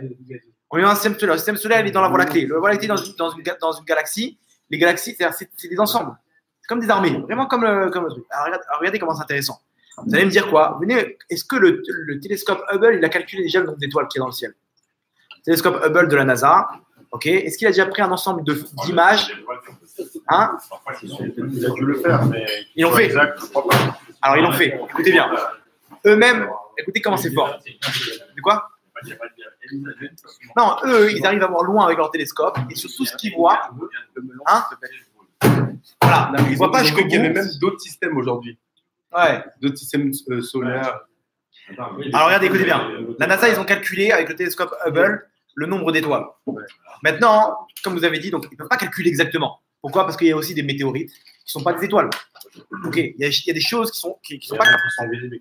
S1: On est un système solaire. Le système solaire, il est dans la Voie lactée. La Voie lactée est dans une galaxie. Les galaxies, c'est des ensembles. C'est comme des armées. Vraiment comme le truc. Alors, regardez comment c'est intéressant. Vous allez me dire quoi? Venez, est-ce que le télescope Hubble, il a calculé déjà le nombre d'étoiles qui est dans le ciel? Le télescope Hubble de la NASA, ok? Est-ce qu'il a déjà pris un ensemble d'images? Hein?
S2: Il a dû le faire, mais.
S1: Ils l'ont fait.
S2: Exact, je crois pas.
S1: Alors, ils l'ont fait. Écoutez bien. Eux-mêmes, écoutez comment c'est fort. De quoi? Non, eux, ils arrivent à voir loin avec leur télescope et sur tout ce qu'ils voient, hein? Voilà, ils ne voient pas jusqu'au bout.
S6: Il y avait même d'autres systèmes aujourd'hui.
S1: Ouais.
S6: D'autres systèmes solaires.
S1: Alors, regardez, écoutez bien. La NASA, ils ont calculé avec le télescope Hubble le nombre d'étoiles. Maintenant, comme vous avez dit, donc, ils ne peuvent pas calculer exactement. Pourquoi? Parce qu'il y a aussi des météorites qui ne sont pas des étoiles. Ok, il y a des choses qui sont pas.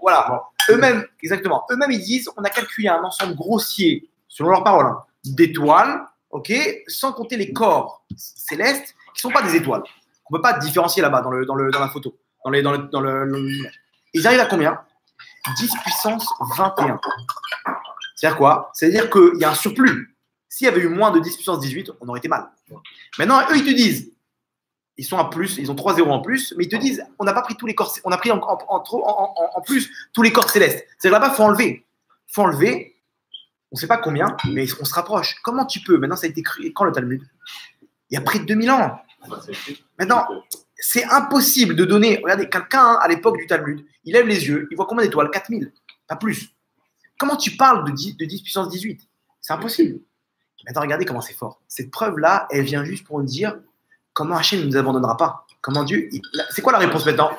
S1: Voilà. Eux-mêmes, exactement. Eux-mêmes, ils disent on a calculé un ensemble grossier, selon leurs paroles, hein, d'étoiles, ok, sans compter les corps célestes qui ne sont pas des étoiles. On ne peut pas différencier là-bas dans la photo. Ils arrivent à combien? 10 puissance 21. C'est-à-dire quoi? C'est-à-dire qu'il y a un surplus. S'il y avait eu moins de 10 puissance 18, on aurait été mal. Maintenant, eux, ils te disent, ils sont à plus, ils ont 3 zéros en plus, mais ils te disent, on n'a pas pris tous les corps, on a pris en plus tous les corps célestes. C'est-à-dire là-bas, il faut enlever. Il faut enlever, on ne sait pas combien, mais on se rapproche. Comment tu peux? Maintenant, ça a été créé quand le Talmud? Il y a près de 2000 ans. Maintenant, c'est impossible de donner. Regardez, quelqu'un à l'époque du Talmud, il lève les yeux, il voit combien d'étoiles? 4000, pas plus. Comment tu parles de 10 puissance 18? C'est impossible. Maintenant, regardez comment c'est fort. Cette preuve-là, elle vient juste pour nous dire comment Hachem ne nous abandonnera pas. Comment Dieu. C'est quoi la réponse maintenant?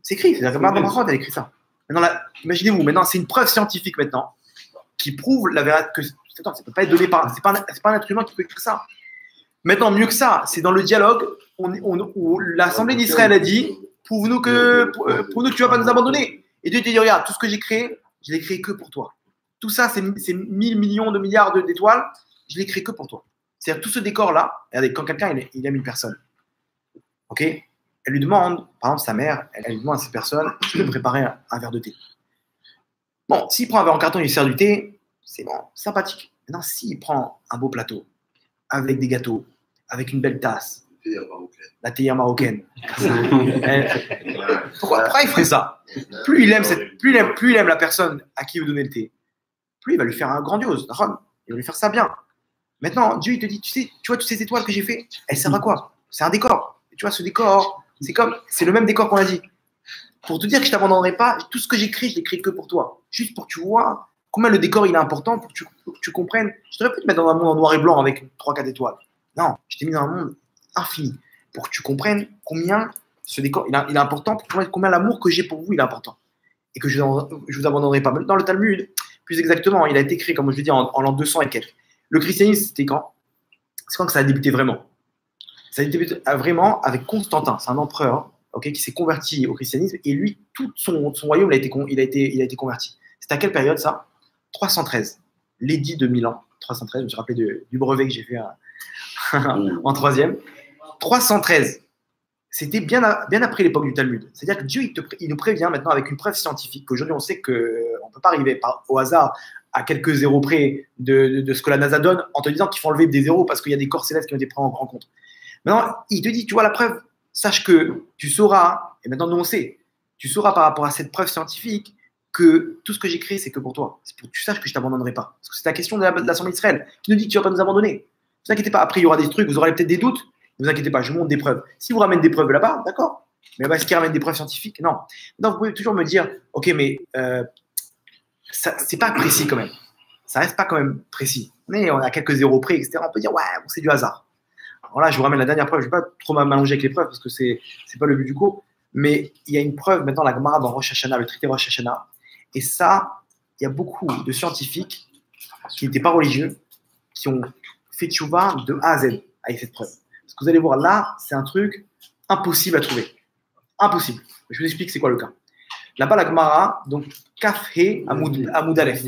S1: C'est écrit. C'est la Gemara elle a écrit ça. Maintenant, imaginez-vous, maintenant, c'est une preuve scientifique maintenant qui prouve la vérité que. Attends, ça ne peut pas être donné par. C'est pas un être humain qui peut écrire ça. Maintenant, mieux que ça, c'est dans le dialogue où l'Assemblée d'Israël a dit prouve-nous que tu ne vas pas nous abandonner. Et Dieu te dit regarde, tout ce que j'ai créé, je l'ai créé que pour toi. Tout ça, c'est 1000 millions de milliards d'étoiles, je l'ai créé que pour toi. C'est-à-dire, tout ce décor-là, regardez, quand quelqu'un il aime une personne, ok, elle lui demande, par exemple, sa mère, elle lui demande à cette personne de préparer un verre de thé. Bon, s'il prend un verre en carton et il sert du thé, c'est bon, sympathique. Maintenant, s'il prend un beau plateau, avec des gâteaux, avec une belle tasse, la théière marocaine. Pourquoi il ferait ça? Plus il aime la personne à qui il veut donner le thé, plus il va lui faire un grandiose. Il va lui faire ça bien. Maintenant, Dieu, il te dit, tu vois, toutes ces étoiles que j'ai fait, elles servent à quoi? C'est un décor. Et tu vois, ce décor, c'est le même décor qu'on a dit. Pour te dire que je ne t'abandonnerai pas, tout ce que j'ai créé, je l'ai créé que pour toi. Juste pour que tu vois combien le décor il est important, pour que tu comprennes. Je devrais plus te mettre dans un monde en noir et blanc avec 3-4 étoiles. Non, je t'ai mis dans un monde infini pour que tu comprennes combien ce décor il est important, pour comprendre combien l'amour que j'ai pour vous il est important. Et que je ne vous abandonnerai pas. Même dans le Talmud, plus exactement, il a été créé, comme je l'ai dit, en l'an 200 et quelques. Le christianisme, c'était quand? C'est quand que ça a débuté vraiment? Ça a débuté vraiment avec Constantin. C'est un empereur qui s'est converti au christianisme et lui, tout son royaume, il a été converti. C'était à quelle période ça? 313. L'édit de Milan. 313, je me suis rappelé du brevet que j'ai fait en troisième. 313. C'était bien après l'époque du Talmud. C'est-à-dire que Dieu, il nous prévient maintenant avec une preuve scientifique qu'aujourd'hui, on sait qu'on ne peut pas arriver au hasard à quelques zéros près de ce que la NASA donne en te disant qu'il faut enlever des zéros parce qu'il y a des corps célestes qui ont été pris en compte. Maintenant, il te dit, tu vois la preuve, sache que tu sauras, et maintenant nous on sait, tu sauras par rapport à cette preuve scientifique que tout ce que j'ai créé, c'est que pour toi. C'est pour que tu saches que je ne t'abandonnerai pas. Parce que c'est la question de l'Assemblée d'Israël qui nous dit que tu ne vas pas nous abandonner. Ne vous inquiétez pas, après il y aura des trucs, vous aurez peut-être des doutes, ne vous inquiétez pas, je montre des preuves. Si vous ramènez des preuves là-bas, d'accord. Mais est-ce qu'il ramène des preuves scientifiques? Non. Donc vous pouvez toujours me dire, ok, mais c'est pas précis quand même. Ça reste pas quand même précis. Mais on a quelques zéros près, etc. On peut dire, ouais, bon, c'est du hasard. Alors là, je vous ramène la dernière preuve. Je ne vais pas trop m'allonger avec les preuves parce que c'est pas le but du cours. Mais il y a une preuve maintenant, la Gemara dans Rosh Hashanah, le traité Rosh Hashanah. Et ça, il y a beaucoup de scientifiques qui n'étaient pas religieux, qui ont fait tchouva de A à Z avec cette preuve. Parce que vous allez voir, là, c'est un truc impossible à trouver. Impossible. Je vous explique c'est quoi le cas. Là-bas, la Gemara, donc Kaf He Amoud Aleph.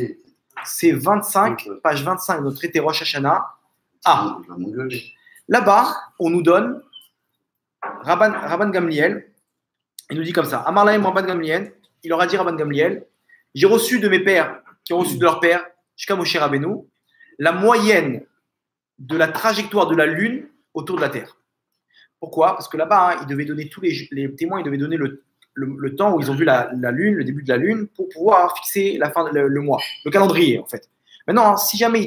S1: C'est 25, page 25 de notre traité Rosh Hashanah. Ah. Là-bas, on nous donne Rabban Gamliel. Il nous dit comme ça. Amar Lahem Rabban Gamliel. Il leur a dit Rabban Gamliel, j'ai reçu de mes pères, qui ont reçu de leur père, jusqu'à Moshe Rabbeinu, la moyenne de la trajectoire de la Lune autour de la Terre. Pourquoi? Parce que là-bas, ils devaient donner tous les témoins, ils devaient donner le temps où ils ont vu la lune, le début de la lune, pour pouvoir fixer la fin, le mois, le calendrier en fait. Maintenant, si jamais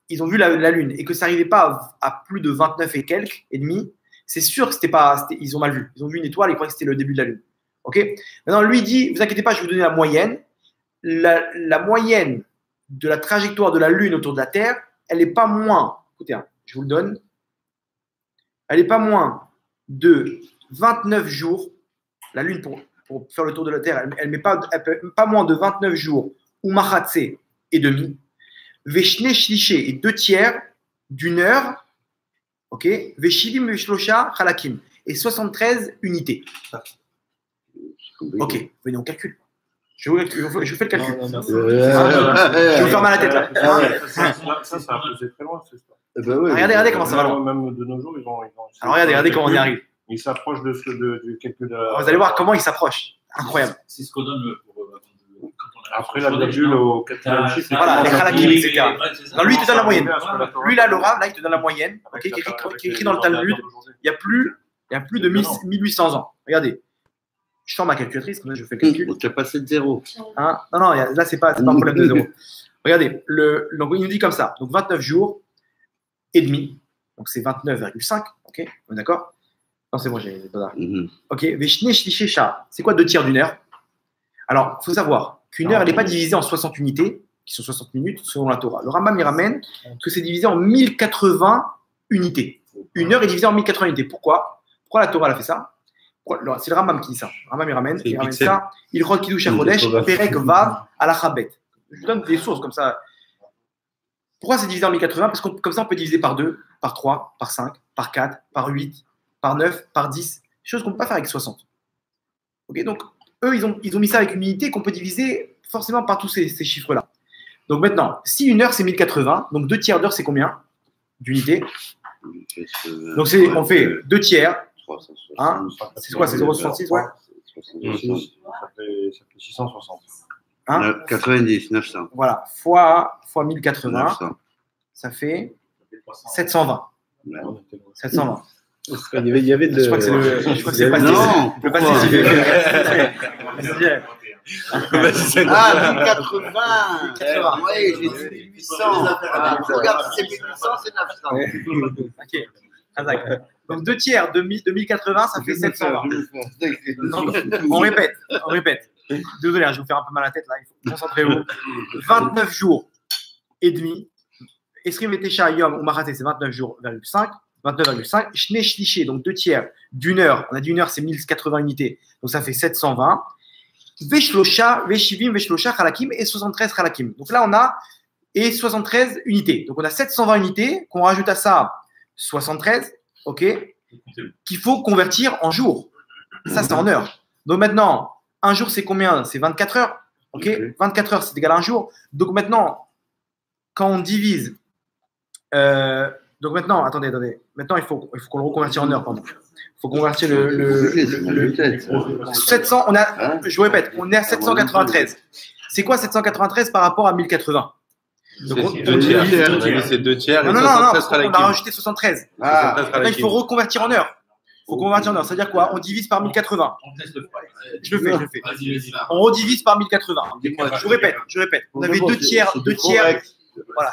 S1: ils ont vu la lune et que ça n'arrivait pas à plus de 29 et quelques et demi, c'est sûr que ils ont mal vu. Ils ont vu une étoile et ils croyaient que c'était le début de la lune. Ok. Maintenant, lui dit, vous inquiétez pas, je vais vous donner la moyenne. La moyenne de la trajectoire de la lune autour de la Terre, elle n'est pas moins. Écoutez, je vous le donne. Elle n'est pas moins de 29 jours. La lune pour faire le tour de la Terre, elle met pas moins de 29 jours ou machatse et demi. Veshne shliché et 2 tiers d'une heure. Ok. Veshivim veshlosha halakim et 73 unités. Ok, venez, on calcule. Je fais le calcul. Je vais vous faire mal à la tête là.
S2: Ça a posé très loin, c'est ça.
S1: Regardez comment ça va loin.
S2: Même de nos jours, ils vont
S1: Alors regardez comment on y arrive.
S2: Ils s'approchent du calcul de la...
S1: Vous allez voir comment ils s'approchent. Incroyable.
S5: C'est ce qu'on donne pour.
S2: Après la virgule au quatrième chiffre.
S1: Voilà, les halakim, etc. Non, lui, il te donne la moyenne. Lui, là, Laura, là, il te donne la moyenne, qui est écrit dans le Talmud. Il y a plus de 1800 ans. Regardez. Je sors ma calculatrice, comme ça je fais le calcul.
S4: Tu as passé de 0.
S1: Hein, non, là, c'est pas un problème de 0. Regardez, donc il nous dit comme ça. Donc 29 jours et demi. Donc c'est 29,5. Ok, on est d'accord? Non, c'est bon, j'ai pas d'arrêt. Ok, Veshne Shliché Shah. C'est quoi 2 tiers d'une heure? Alors, il faut savoir qu'une heure, elle n'est pas divisée en 60 unités, qui sont 60 minutes selon la Torah. Le Rambam, il ramène que c'est divisé en 1080 unités. Une heure est divisée en 1080 unités. Pourquoi la Torah elle a fait ça? C'est le Rambam qui dit ça. Le Rambam, il ramène ça. Il croit qu'il douche à Chodesh, Perek Vav à la Chabet. Je vous donne des sources comme ça. Pourquoi c'est divisé en 1080? Parce que comme ça, on peut diviser par 2, par 3, par 5, par 4, par 8, par 9, par 10. Chose qu'on ne peut pas faire avec 60. Ok, donc, eux, ils ont mis ça avec une unité qu'on peut diviser forcément par tous ces chiffres-là. Donc maintenant, si une heure, c'est 1080, donc 2 tiers d'heure, c'est combien d'unités? Donc on fait 2 tiers. Hein, c'est quoi? C'est 0,66, ouais.
S2: Ça fait 660.
S1: Hein?
S4: 90, 900.
S1: Voilà, fois 1080,
S4: 900.
S1: ça fait 720. 720.
S6: Il y avait de.
S1: Je crois que c'est je crois que c'est pas
S4: Non,
S1: le passé.
S4: Ah, 1080. Oui, j'ai dit 800. Regarde, si c'est 1800, c'est 900.
S1: Ok, Razak. Donc 2 tiers de 1080, ça fait 720. Donc, on répète. Désolé, je vais vous faire un peu mal à la tête là, il faut concentrez-vous. 29 jours et demi. Esrim Vetesha Yom ou Maraté, c'est 29 jours, 29,5. Shne Shliché, donc 2 tiers d'une heure. On a dit une heure, c'est 1080 unités. Donc ça fait 720. Veshlosha, Veshivim, Veshlosha, Halakim et 73 Halakim. Donc là, on a 73 unités. Donc on a 720 unités, qu'on rajoute à ça 73, ok, qu'il faut convertir en jours. Ça, c'est en heures. Donc maintenant, un jour, c'est combien? C'est 24 heures. Ok, 24 heures, c'est égal à un jour. Donc maintenant, quand on divise. Donc maintenant, attendez. Maintenant, il faut qu'on le reconvertisse en heures. Pardon. Il faut convertir le 700. Je vous répète, on est à 793. C'est quoi 793 par rapport à 1080? Donc,
S6: c'est 2 tiers. On a dit c'est 2 tiers.
S1: Non, on a rajouté 73. Maintenant, il faut reconvertir en heures. Il faut convertir en heures. C'est-à-dire quoi? On divise par 1080. Je le fais. On redivise par 1080. Je vous répète. On avait 2 tiers. Voilà.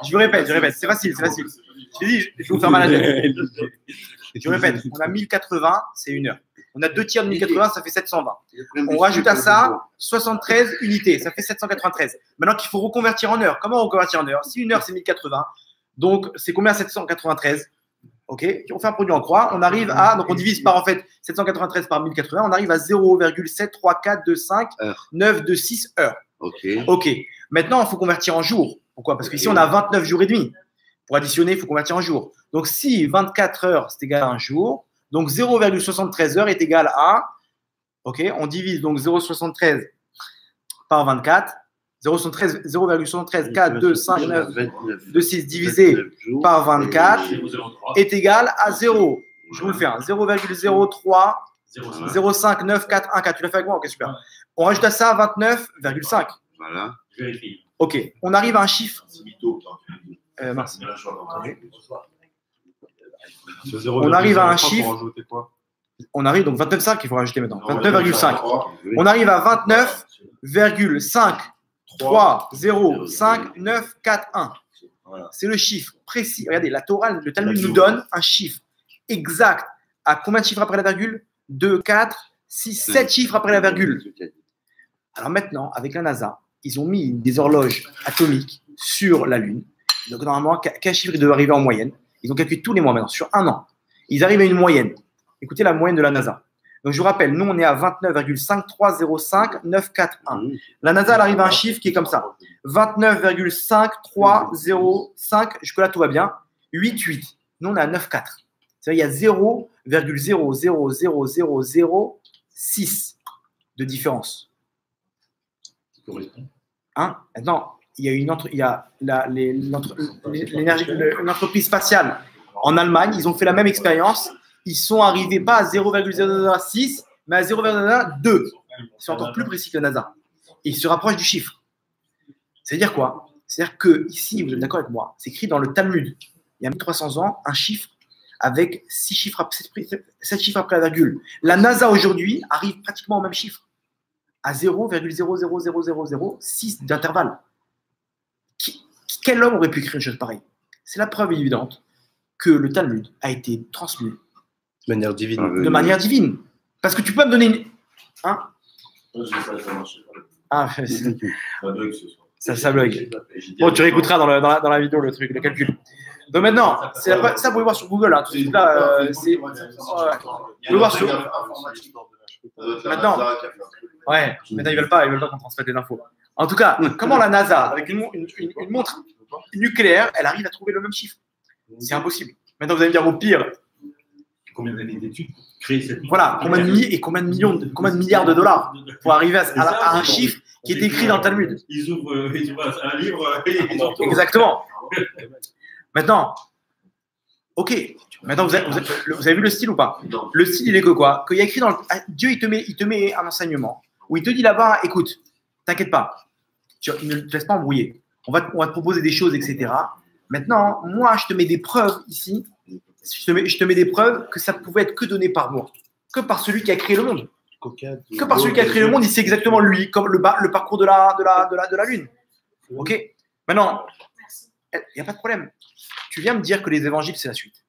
S1: Je vous répète. C'est facile. J'ai dit, je vais vous faire mal à la tête. Je répète. On a 1080, c'est une heure. On a 2 tiers de 1080, ça fait 720. On rajoute à ça 73 unités, ça fait 793. Maintenant qu'il faut reconvertir en heures. Comment reconvertir en heures? Si une heure, c'est 1080, donc c'est combien 793? Ok, on fait un produit en croix, on arrive à, donc on divise par en fait 793 par 1080, on arrive à 0,73425,926 heures. Ok. Maintenant, il faut convertir en jours. Pourquoi? Parce qu'ici, on a 29 jours et demi. Pour additionner, il faut convertir en jours. Donc, si 24 heures, c'est égal à un jour, donc 0,73 heures est égal à, ok, on divise donc 0,73 par 24, 0,73, 4, 2, 5, 9, 2, 6 divisé par 24 est égal à 0. Je vous le fais, 0,03, 0,5, 9, 4, 1, 4. Tu l'as fait avec moi? Ok, super. On rajoute à ça 29,5.
S4: Voilà.
S1: Ok, on arrive à un chiffre. On arrive à un chiffre. On arrive donc 29,5, il faut rajouter maintenant. 29,5. On arrive à 29,5305941. C'est le chiffre précis. Regardez, la Torah, le Talmud nous donne un chiffre exact. À combien de chiffres après la virgule? 2, 4, 6, 7 chiffres après la virgule. Alors maintenant, avec la NASA, ils ont mis des horloges atomiques sur la Lune. Donc normalement, quel chiffre il doit arriver en moyenne? Ils ont calculé tous les mois maintenant, sur un an. Ils arrivent à une moyenne. Écoutez la moyenne de la NASA. Donc je vous rappelle, nous on est à 29,5305941. La NASA elle arrive à un chiffre qui est comme ça. 29,5305, jusque-là tout va bien. 88. Nous on est à 9,4. C'est-à-dire il y a 0,000006 de différence. Hein? Maintenant, il y a une entreprise spatiale en Allemagne, ils ont fait la même expérience. Ils sont arrivés pas à 0,006, mais à 0,2. C'est encore plus précis que la NASA. Et ils se rapprochent du chiffre. C'est-à-dire quoi? C'est-à-dire que ici, vous êtes d'accord avec moi, c'est écrit dans le Talmud, il y a 1300 ans, un chiffre avec 7 chiffres après la virgule. La NASA aujourd'hui arrive pratiquement au même chiffre, à 0,00006 d'intervalle. Quel homme aurait pu écrire une chose pareille? C'est la preuve évidente que le Talmud a été transmis
S6: de manière divine.
S1: De manière divine. Parce que tu peux me donner une. Hein? Ah, ça bug. Bon, tu réécouteras dans la vidéo le truc, le calcul. Donc maintenant, ça vous pouvez voir sur Google. Hein, tout là, vous pouvez voir sur. Maintenant, ouais, maintenant ils veulent pas qu'on transmette les infos. En tout cas, comment la NASA, avec une montre nucléaire, elle arrive à trouver le même chiffre? C'est impossible. Maintenant, vous allez me dire au pire.
S5: Combien d'années d'études pour créer cette.
S1: Voilà, combien de milliards de dollars pour arriver à un chiffre qui est écrit dans le Talmud.
S5: Ils ouvrent un livre.
S1: Exactement. Maintenant, ok. Maintenant, vous avez vu le style ou pas? Le style, il est que quoi? Qu'il y a écrit dans Dieu, il te met un enseignement où il te dit là-bas, écoute, t'inquiète pas, ne te laisse pas embrouiller. On va te proposer des choses, etc. Maintenant, moi, je te mets des preuves ici. Je te mets des preuves que ça pouvait être que donné par moi, que par celui qui a créé le monde. Que par celui qui a créé le monde, il sait exactement lui, comme le parcours de la Lune. Ok? Maintenant, il n'y a pas de problème. Tu viens me dire que les évangiles, c'est la suite.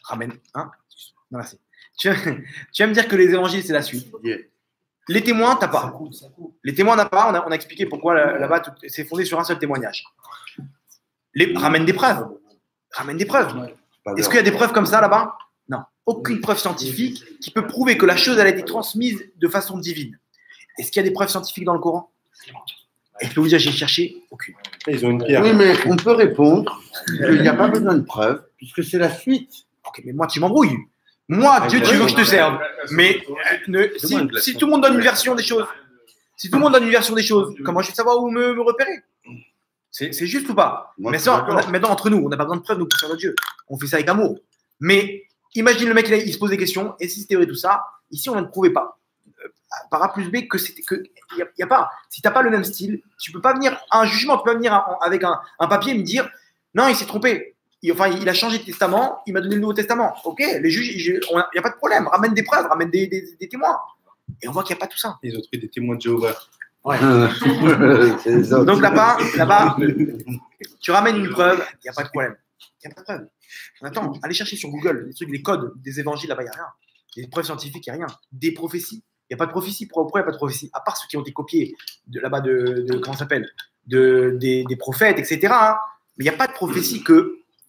S1: Ramène. Hein? Non, merci. Tu viens me dire que les évangiles, c'est la suite. Les témoins, t'as pas. Les témoins, on n'a pas. On a expliqué pourquoi là-bas, c'est fondé sur un seul témoignage. Ramène des preuves. Ramène des preuves. Est-ce qu'il y a des preuves comme ça là-bas? Non. Aucune preuve scientifique qui peut prouver que la chose elle a été transmise de façon divine. Est-ce qu'il y a des preuves scientifiques dans le Coran? Et je peux vous dire, j'ai cherché aucune.
S6: Ils ont une pierre.
S4: Oui, mais on peut répondre qu'il n'y a pas besoin de preuves, puisque c'est la suite.
S1: Ok, mais moi, tu m'embrouilles. Moi, Dieu, tu veux que je te serve. Mais si tout le monde donne une version des choses, comment je vais savoir où me repérer? C'est juste ou pas? Maintenant, entre nous, on n'a pas besoin de preuves, nous, pour servir Dieu. On fait ça avec amour. Mais imagine le mec, il se pose des questions, et si c'est théorie tout ça, ici, on ne prouvait pas. Par A plus B, il n'y a pas. Si tu n'as pas le même style, tu ne peux pas venir à un jugement, tu ne peux pas venir avec un papier et me dire non, il s'est trompé. Il a changé de testament, il m'a donné le Nouveau Testament. Ok, les juges, il n'y a pas de problème. Ramène des preuves, ramène des témoins. Et on voit qu'il n'y a pas tout ça.
S6: Ils ont pris des témoins de Jéhovah.
S1: Ouais. Donc là-bas, tu ramènes une preuve, il n'y a pas de problème. Il n'y a pas de preuve. Attends, allez chercher sur Google les codes des évangiles, là-bas, il n'y a rien. Des preuves scientifiques, il n'y a rien. Des prophéties, il n'y a pas de prophétie. Pourquoi il n'y a pas de prophétie? À part ceux qui ont été copiés là-bas comment ça s'appelle, des prophètes, etc. Hein. Mais il n'y a pas de prophétie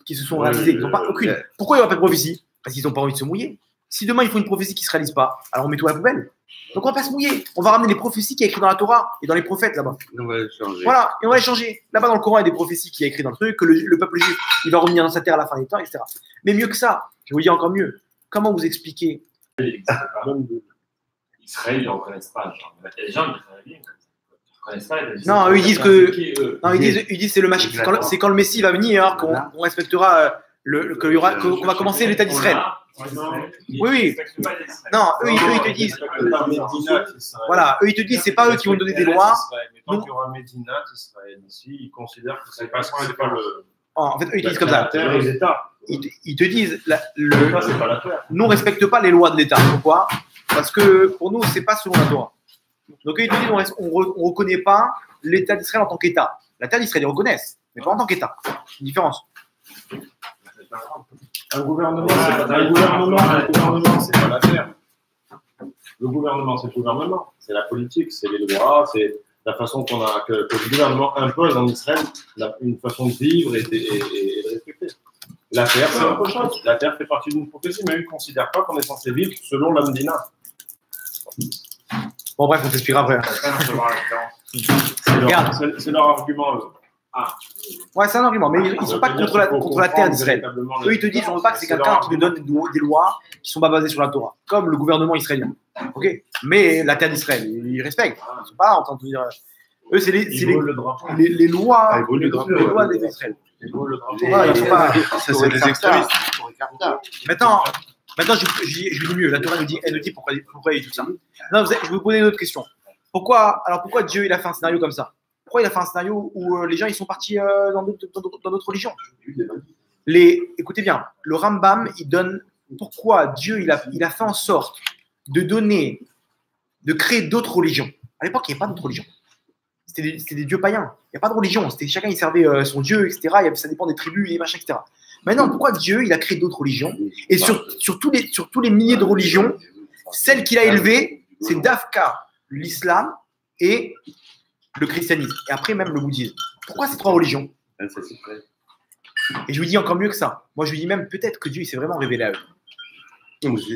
S1: qui se sont réalisées. Ils n'ont pas aucune. Pourquoi il n'y a pas de prophétie? Parce qu'ils n'ont pas envie de se mouiller. Si demain il faut une prophétie qui ne se réalise pas, alors on met tout à la poubelle. Donc on ne va pas se mouiller. On va ramener les prophéties qui est écrit dans la Torah et dans les prophètes là-bas.
S4: On va les changer.
S1: Voilà, et on va les changer. Là-bas dans le Coran, il y a des prophéties qui est écrit dans le truc, que le peuple juif, il va revenir dans sa terre à la fin des temps, etc. Mais mieux que ça, je vais vous dire encore mieux. Comment vous expliquer?
S5: Israël, ils ne reconnaissent pas. Les gens, ils ne reconnaissent pas.
S1: Non, eux, ils disent que. Non, ils disent c'est le Mashiach. C'est quand le Messie va venir qu'on respectera, qu'on va commencer l'État d'Israël. Oui. Non, eux, ils te disent. Voilà, eux, ils te disent, c'est pas eux qui vont donner des lois.
S2: Tant qu'il y aura Médina, Israël ici, ils considèrent que c'est pas le.
S1: En fait, eux, ils disent comme ça.
S2: Les États.
S1: ils te disent,
S2: C'est pas la Terre.
S1: nous, on ne respecte pas les lois de l'État. Pourquoi? Parce que pour nous, ce n'est pas selon la Torah. Donc, ils te disent, on ne reconnaît pas l'État d'Israël en tant qu'État. La terre d'Israël, ils reconnaissent, mais pas en tant qu'État. C'est une différence.
S2: Un gouvernement, c'est pas la terre. Le gouvernement, c'est le gouvernement. C'est la politique, c'est les lois, c'est la façon que le gouvernement impose en Israël une façon de vivre et de respecter. La terre, c'est autre chose. La terre fait partie d'une prophétie, mais eux ne considèrent pas qu'on est censé vivre selon l'Amdina.
S1: Bon, bref, on t'expliquera après.
S2: C'est leur argument.
S1: Ouais, c'est un argument, mais ils ne sont pas contre la terre d'Israël. Eux, ils te disent, on ne veut pas que c'est quelqu'un qui nous donne des lois qui ne sont pas basées sur la Torah, comme le gouvernement israélien. Ok. Mais la terre d'Israël, ils respectent. Ils ne sont pas en train de dire. Eux, c'est les lois des Israël.
S6: Ça, c'est des extrémistes.
S1: Maintenant, je lui dis mieux. La Torah nous dit, elle nous dit pourquoi il dit tout ça. Non, je vais vous poser une autre question. Pourquoi Dieu il a fait un scénario comme ça? Pourquoi il a fait un scénario où les gens ils sont partis dans d'autres religions? Écoutez bien, le Rambam il donne pourquoi Dieu il a fait en sorte de créer d'autres religions. À l'époque, il n'y avait pas d'autres religions. C'était des dieux païens. Il n'y a pas de religion. Chacun il servait son dieu, etc. Ça dépend des tribus et machin, etc. Maintenant, pourquoi Dieu il a créé d'autres religions? Et sur tous les milliers de religions, celle qu'il a élevée, c'est Dafka, l'islam et le christianisme. Et après même le bouddhisme. Pourquoi ces trois religions? Et je vous dis encore mieux que ça. Moi, je lui dis même peut-être que Dieu il s'est vraiment révélé à eux.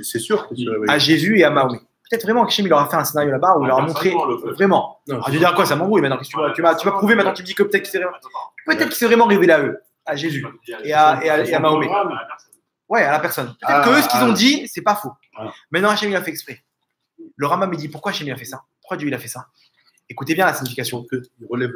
S6: C'est sûr que tu
S1: à Jésus et à Mahomet. Peut-être vraiment qu'Hachem il leur a fait un scénario là-bas où il leur a montré vraiment. Je veux dire quoi, ça m'embrouille maintenant. Tu m'as prouvé maintenant, tu me dis que peut-être qu'il s'est vraiment révélé à eux, à Jésus et à Mahomet. Ouais, à la personne. Peut-être que eux, ce qu'ils ont dit, c'est pas faux. Maintenant, Hachem il a fait exprès. Le Rambam me dit pourquoi Hachem il a fait ça? Pourquoi Dieu il a fait ça? Écoutez bien la signification.
S6: Ils relèvent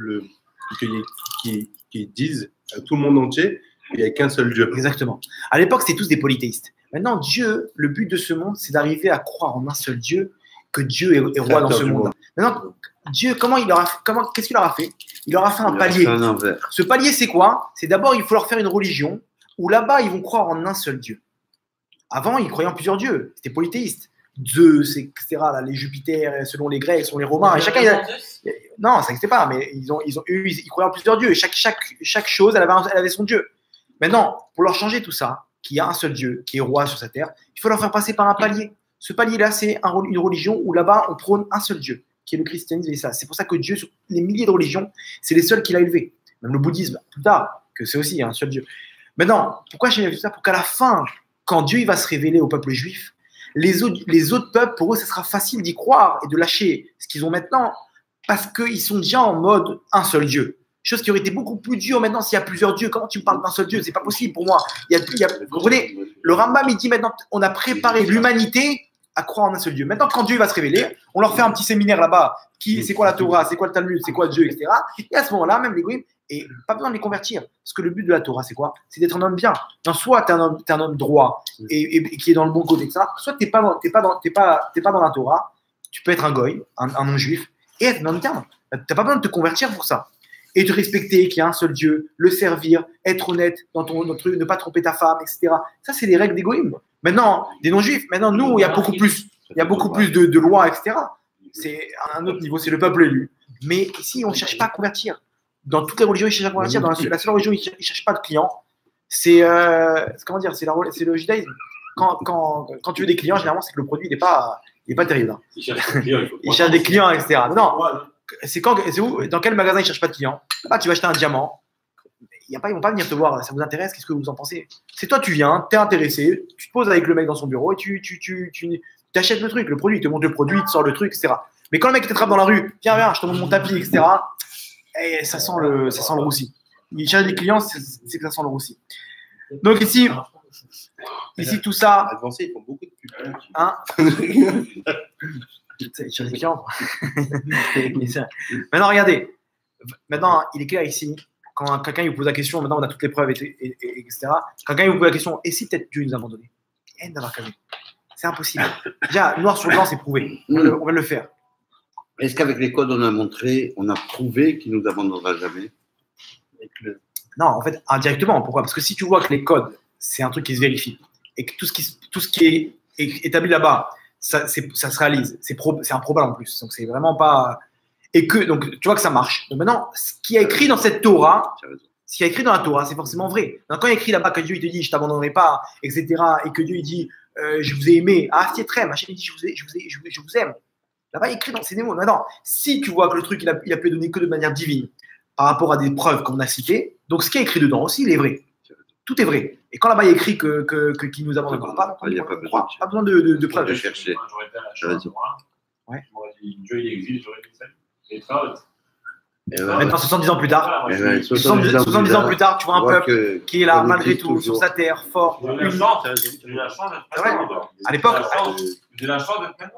S6: qu'ils disent à tout le monde entier qu'il n'y a qu'un seul Dieu.
S1: Exactement. À l'époque, c'était tous des polythéistes. Maintenant, Dieu, le but de ce monde, c'est d'arriver à croire en un seul Dieu, que Dieu est roi dans ce monde. Maintenant, Dieu, qu'est-ce qu'il leur a fait? Il leur a fait un palier. Ce palier, c'est quoi? C'est d'abord, il faut leur faire une religion où là-bas, ils vont croire en un seul Dieu. Avant, ils croyaient en plusieurs dieux. C'était polythéiste. Zeus, etc. Là, les Jupiter, selon les Grecs, selon les Romains. Et chacun, non, ça n'existait pas, mais ils croyaient en plusieurs dieux. Et chaque chose, elle avait son Dieu. Maintenant, pour leur changer tout ça, qu'il y a un seul Dieu qui est roi sur cette terre, il faut leur faire passer par un palier. Ce palier-là, c'est une religion où là-bas, on prône un seul Dieu, qui est le christianisme et ça. C'est pour ça que Dieu, sur les milliers de religions, c'est les seuls qu'il a élevés. Même le bouddhisme, plus tard, que c'est aussi un seul Dieu. Maintenant, pourquoi j'ai fait ça? Pour qu'à la fin, quand Dieu il va se révéler au peuple juif, les autres peuples, pour eux, ça sera facile d'y croire et de lâcher ce qu'ils ont maintenant, parce qu'ils sont déjà en mode un seul Dieu. Chose qui aurait été beaucoup plus dure maintenant s'il y a plusieurs dieux. Comment tu me parles d'un seul Dieu? C'est pas possible pour moi. Vous comprenez? Le Rambam, il dit maintenant, on a préparé l'humanité à croire en un seul Dieu. Maintenant, quand Dieu va se révéler, on leur fait un petit séminaire là-bas. C'est quoi la Torah? C'est quoi le Talmud? C'est quoi Dieu? Etc. Et à ce moment-là, même les goïms, et pas besoin de les convertir. Parce que le but de la Torah, c'est quoi? C'est d'être un homme bien. Non, soit tu es un homme droit et qui est dans le bon côté, etc. Soit tu n'es pas dans la Torah. Tu peux être un goy, un non-juif, et être un homme bien. Tu n'as pas besoin de te convertir pour ça. Et te respecter, qu'il y a un seul Dieu, le servir, être honnête dans ton truc, ne pas tromper ta femme, etc. Ça, c'est les règles des goïms. Maintenant, des non-juifs, maintenant, nous, il y a beaucoup plus. Il y a beaucoup plus de lois, etc. C'est à un autre niveau, c'est le peuple élu. Mais ici, on ne cherche pas à convertir. Dans toutes les religions, ils cherchent à convertir. Dans la seule religion, ils ne cherchent pas de clients. C'est comment dire, c'est le judaïsme. Quand tu veux des clients, généralement, c'est que le produit n'est pas terrible. Hein. Ils cherchent des clients, etc. Non, c'est où? Dans quel magasin ils ne cherchent pas de clients? Ah, tu vas acheter un diamant. Ils ne vont pas venir te voir. Ça vous intéresse? Qu'est-ce que vous en pensez? C'est toi, tu viens, tu es intéressé, tu te poses avec le mec dans son bureau et tu achètes le truc. Le produit, il te montre le produit, il te sort le truc, etc. Mais quand le mec t'attrape dans la rue, viens, je te montre mon tapis, etc. Et ça sent le roussi. Il cherche des clients, c'est que ça sent le roussi. Donc ici tout ça.
S6: Avancé, ils font beaucoup de pubs.
S1: Hein? Il cherche des clients. Maintenant, regardez. Maintenant, il est clair ici. Quand quelqu'un vous pose la question, maintenant on a toutes les preuves, etc. Quand quelqu'un vous pose la question, et si peut-être Dieu nous a abandonnés? C'est impossible. Déjà, noir sur blanc, c'est prouvé. On va le faire.
S4: Est-ce qu'avec les codes, on a prouvé qu'il ne nous abandonnera jamais?
S1: Non, en fait, indirectement. Pourquoi? Parce que si tu vois que les codes, c'est un truc qui se vérifie. Et que tout ce qui est établi là-bas, ça se réalise. C'est improbable en plus. Donc, c'est vraiment pas. Et que, donc, tu vois que ça marche. Donc, maintenant, ce qui est écrit dans cette Torah, ce qui est écrit dans la Torah, c'est forcément vrai. Donc, quand il est écrit là-bas que Dieu il te dit, je t'abandonnerai pas, etc., et que Dieu il dit, je vous ai aimé, ah, c'est très, machin, il dit, je vous aime. Là-bas, il est écrit dans ces mots. Maintenant, si tu vois que le truc, il a pu donner que de manière divine par rapport à des preuves qu'on a citées, donc ce qui est écrit dedans aussi, il est vrai. Tout est vrai. Et quand là-bas, il est écrit qu'il nous abandonnera pas,
S7: il n'y a pas besoin
S1: pas besoin de preuves.
S7: de chercher.
S5: Ouais. Dieu, il existe, j'aurais dit ça. Et ça,
S1: Maintenant, 70 ans plus tard,
S7: 70
S1: ans plus tard, tu vois un peuple qui est là, malgré tout, sur sa terre, fort.
S5: j'ai eu la chance d'être présent.
S1: À l'époque,
S5: J'ai la chance d'être présent.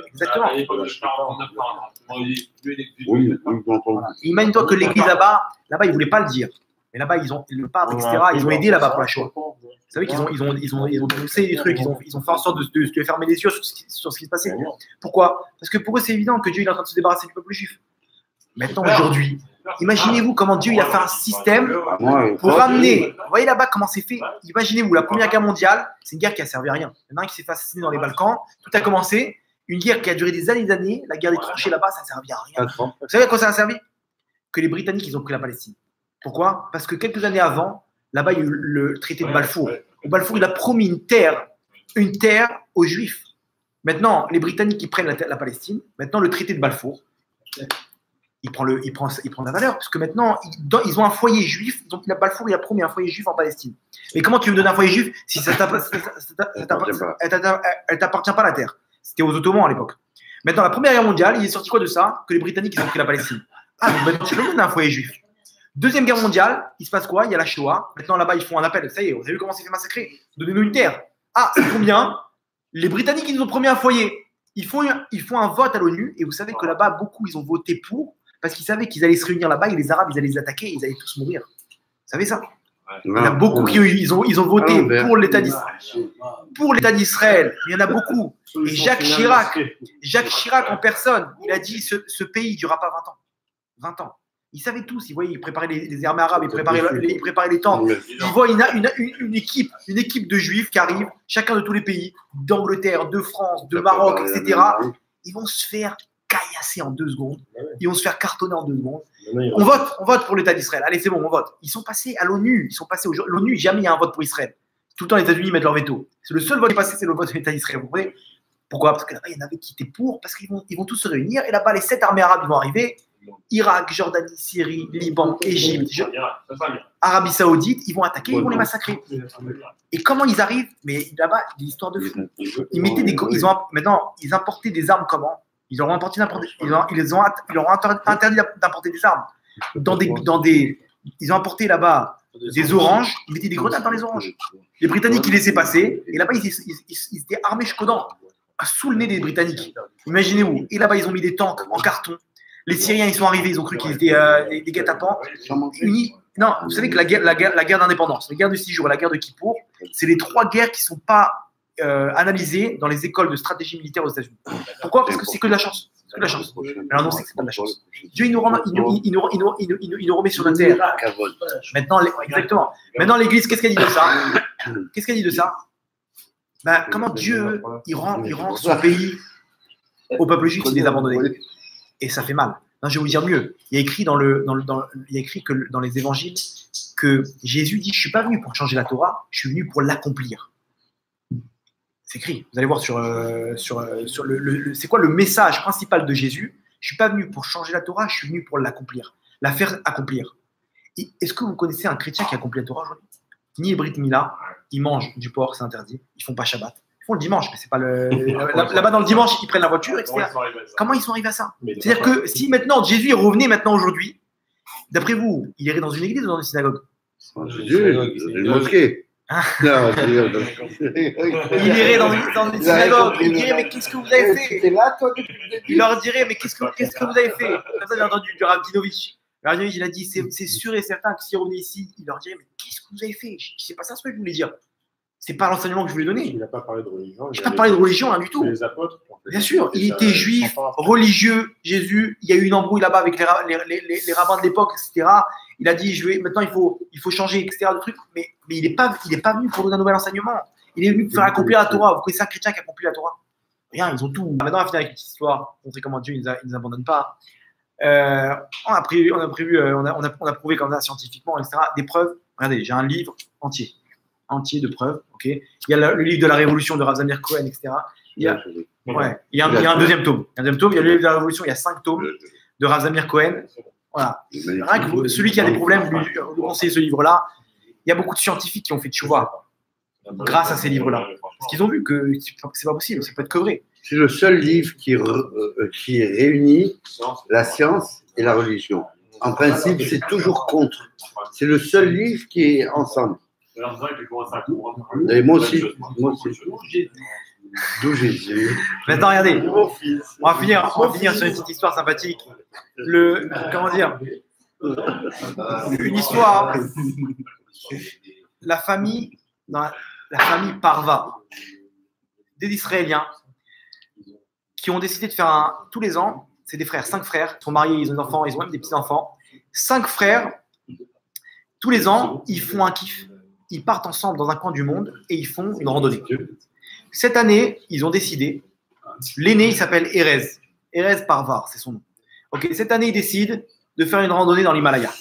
S1: Exactement.
S5: À l'époque, je parle en 49 ans.
S7: Oui,
S1: voilà. Imagine-toi que l'église là-bas, ils ne voulaient pas le dire. Mais là-bas, le pape, etc., ils ont aidé là-bas pour la Shoah. Vous savez qu'ils ont poussé des trucs, ils ont fait en sorte de fermer les yeux sur ce qui se passait. Pourquoi? Parce que pour eux, c'est évident que Dieu est en train de se débarrasser du peuple juif. Maintenant, aujourd'hui, imaginez-vous comment Dieu il a fait un système pour ramener. Vous voyez là-bas comment c'est fait? Imaginez-vous, la Première Guerre mondiale, c'est une guerre qui a servi à rien. Il y en a un qui s'est fait assassiner dans les Balkans. Tout a commencé. Une guerre qui a duré des années et des années. La guerre des tranchées là-bas, ça n'a servi à rien. Vous savez à quoi ça a servi? Que les Britanniques, ils ont pris la Palestine. Pourquoi? Parce que quelques années avant, là-bas, il y a eu le traité de Balfour. Balfour, il a promis une terre aux Juifs. Maintenant, les Britanniques, ils prennent la Palestine. Maintenant, le traité de Balfour, il prend la valeur. Parce que maintenant, ils ont un foyer juif. Donc, Balfour, il a promis un foyer juif en Palestine. Mais comment tu veux me donner un foyer juif si elle t'appartient pas la terre? C'était aux Ottomans à l'époque. Maintenant, la Première Guerre mondiale, il est sorti quoi de ça? Que les Britanniques, ils ont pris la Palestine. Ah, donc maintenant, tu peux me donner un foyer juif. Deuxième Guerre mondiale, il se passe quoi? Il y a la Shoah. Maintenant, là-bas, ils font un appel. Ça y est, vous avez vu comment c'est fait massacrer? Donnez-nous une terre. Ah, c'est combien? Les Britanniques, ils nous ont promis un foyer. Ils font un vote à l'ONU. Et vous savez que là-bas, beaucoup, ils ont voté pour parce qu'ils savaient qu'ils allaient se réunir là-bas et les Arabes, ils allaient les attaquer et ils allaient tous mourir. Vous savez ça? Il y en a beaucoup qui ils ont voté pour l'État d'Israël. Pour l'État d'Israël. Il y en a beaucoup. Et Jacques Chirac en personne, il a dit ce pays ne durera pas 20 ans. 20 ans. Ils savaient tous, ils préparaient les armées arabes, ils préparaient les tentes. Ils voient une équipe de juifs qui arrivent, chacun de tous les pays, d'Angleterre, de France, de Maroc, etc. Ils vont se faire caillasser en 2 secondes. Ils vont se faire cartonner en 2 secondes. On vote pour l'État d'Israël. Allez, c'est bon, on vote. Ils sont passés à l'ONU. L'ONU, jamais il y a un vote pour Israël. Tout le temps, les États-Unis mettent leur veto. C'est le seul vote qui est passé, c'est le vote de l'État d'Israël. Vous comprenez? Pourquoi? Parce que là-bas, il y en avait qui étaient pour, parce qu'ils vont tous se réunir. Et là-bas, les 7 armées arabes vont arriver. Irak, Jordanie, Syrie, Liban, Égypte, Arabie Saoudite, ils vont attaquer, ils vont les massacrer. Et comment ils arrivent? Mais là-bas, des histoires de fou. Maintenant, ils importaient des armes comment? Ils leur ont interdit d'importer des armes. Ils ont importé là-bas des oranges, ils mettaient des grenades dans les oranges. Les Britanniques, ils laissaient passer, et là-bas, ils étaient armés jusqu'aux dents, sous le nez des Britanniques. Imaginez-vous. Et là-bas, ils ont mis des tanks en carton. Les Syriens, ils sont arrivés, ils ont cru qu'ils étaient des guet-apens. Non, vous savez que la guerre d'indépendance, la guerre de 6 jours et la guerre de Kippour, c'est les 3 guerres qui ne sont pas analysées dans les écoles de stratégie militaire aux États-Unis. Pourquoi? Parce que c'est que de la chance. C'est que de la chance. Alors non, c'est que c'est pas de la chance. Dieu, il nous remet sur la terre. Maintenant, exactement. Maintenant, l'Église, qu'est-ce qu'elle dit de ça? Qu'est-ce qu'elle dit de ça? Ben, comment Dieu, il rend son pays au peuple juif, il les a abandonnés. Et ça fait mal. Non, je vais vous dire mieux. Il y a écrit que dans les évangiles que Jésus dit: je ne suis pas venu pour changer la Torah, je suis venu pour l'accomplir. C'est écrit. Vous allez voir sur c'est quoi le message principal de Jésus? Je ne suis pas venu pour changer la Torah, je suis venu pour l'accomplir, la faire accomplir. Est-ce que vous connaissez un chrétien qui accomplit la Torah aujourd'hui? Ni Brit Mila, ils mangent du porc, c'est interdit. Ils ne font pas Shabbat. Ils font le dimanche, mais c'est pas le. Là-bas dans le dimanche, ils prennent la voiture, etc. Comment ils sont arrivés à ça? C'est-à-dire que si maintenant Jésus revenait maintenant aujourd'hui, d'après vous, il irait dans une église ou dans une synagogue?
S7: Jésus, une mosquée.
S1: Il irait dans une synagogue, il dirait: mais qu'est-ce que vous avez fait? Il leur dirait: mais qu'est-ce que vous avez fait? Comme ça, j'ai entendu du Rav Dinovich. Rav Dinovich, il a dit: c'est sûr et certain que s'il revenait ici, il leur dirait: mais qu'est-ce que vous avez fait? C'est pas ça ce que je voulais dire. C'est pas l'enseignement que je voulais donner.
S2: Il n'a pas parlé de religion.
S1: Je n'ai pas parlé de religion, rien du tout.
S2: Les apôtres.
S1: Bien sûr, il était juif, religieux, Jésus. Il y a eu une embrouille là-bas avec les rabbins de l'époque, etc. Il a dit, maintenant il faut changer, etc. De trucs, mais il n'est pas venu pour donner un nouvel enseignement. Il est venu pour faire accomplir la Torah. Vous connaissez un chrétien qui accomplit la Torah? Rien, ils ont tout. Maintenant, on va finir avec une petite histoire, montrer comment Dieu ne nous abandonne pas. On a prouvé comme ça scientifiquement, etc. Des preuves. Regardez, j'ai un livre entier de preuves. Ok. Il y a le livre de la Révolution de Rav Zamir Cohen, etc. Il y a un deuxième tome. Il y a le livre de la Révolution. Il y a 5 tomes de Rav Zamir Cohen. Voilà. Rien que celui qui a des problèmes, lui conseiller ce livre-là. Il y a beaucoup de scientifiques qui ont fait tchouva grâce à ces livres-là. Parce qu'ils ont vu que c'est pas possible, ça peut être que vrai.
S7: C'est le seul livre qui réunit la science et la religion. En principe, c'est toujours contre. C'est le seul livre qui est ensemble. Et moi aussi. D'où Jésus.
S1: Maintenant, regardez, on va finir sur une petite histoire sympathique. Comment dire, une histoire. La famille Parva, des Israéliens qui ont décidé de faire tous les ans, c'est des frères, 5 frères, ils sont mariés, ils ont des enfants, ils ont même des petits-enfants. 5 frères, tous les ans, ils font un kiff. Ils partent ensemble dans un coin du monde et ils font une randonnée. Cette année, ils ont décidé, l'aîné, il s'appelle Erez Parvar, c'est son nom. Ok, cette année, ils décident de faire une randonnée dans l'Himalaya,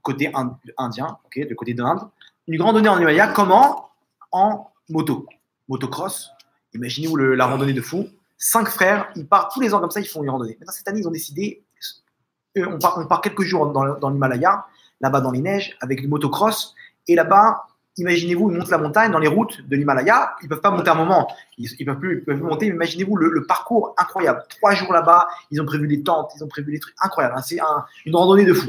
S1: côté indien, ok, de côté d'Inde. Une randonnée en Himalaya, comment? En motocross. Imaginez-vous la randonnée de fou. 5 frères, ils partent tous les ans comme ça, ils font une randonnée. Maintenant, cette année, ils ont décidé, on part quelques jours dans l'Himalaya, là-bas dans les neiges, avec du motocross. Et là-bas, imaginez-vous, ils montent la montagne dans les routes de l'Himalaya. Ils ne peuvent pas monter un moment. Ils peuvent plus monter. Mais imaginez-vous le parcours incroyable. 3 jours là-bas, ils ont prévu des tentes, ils ont prévu des trucs incroyables. C'est une randonnée de fou.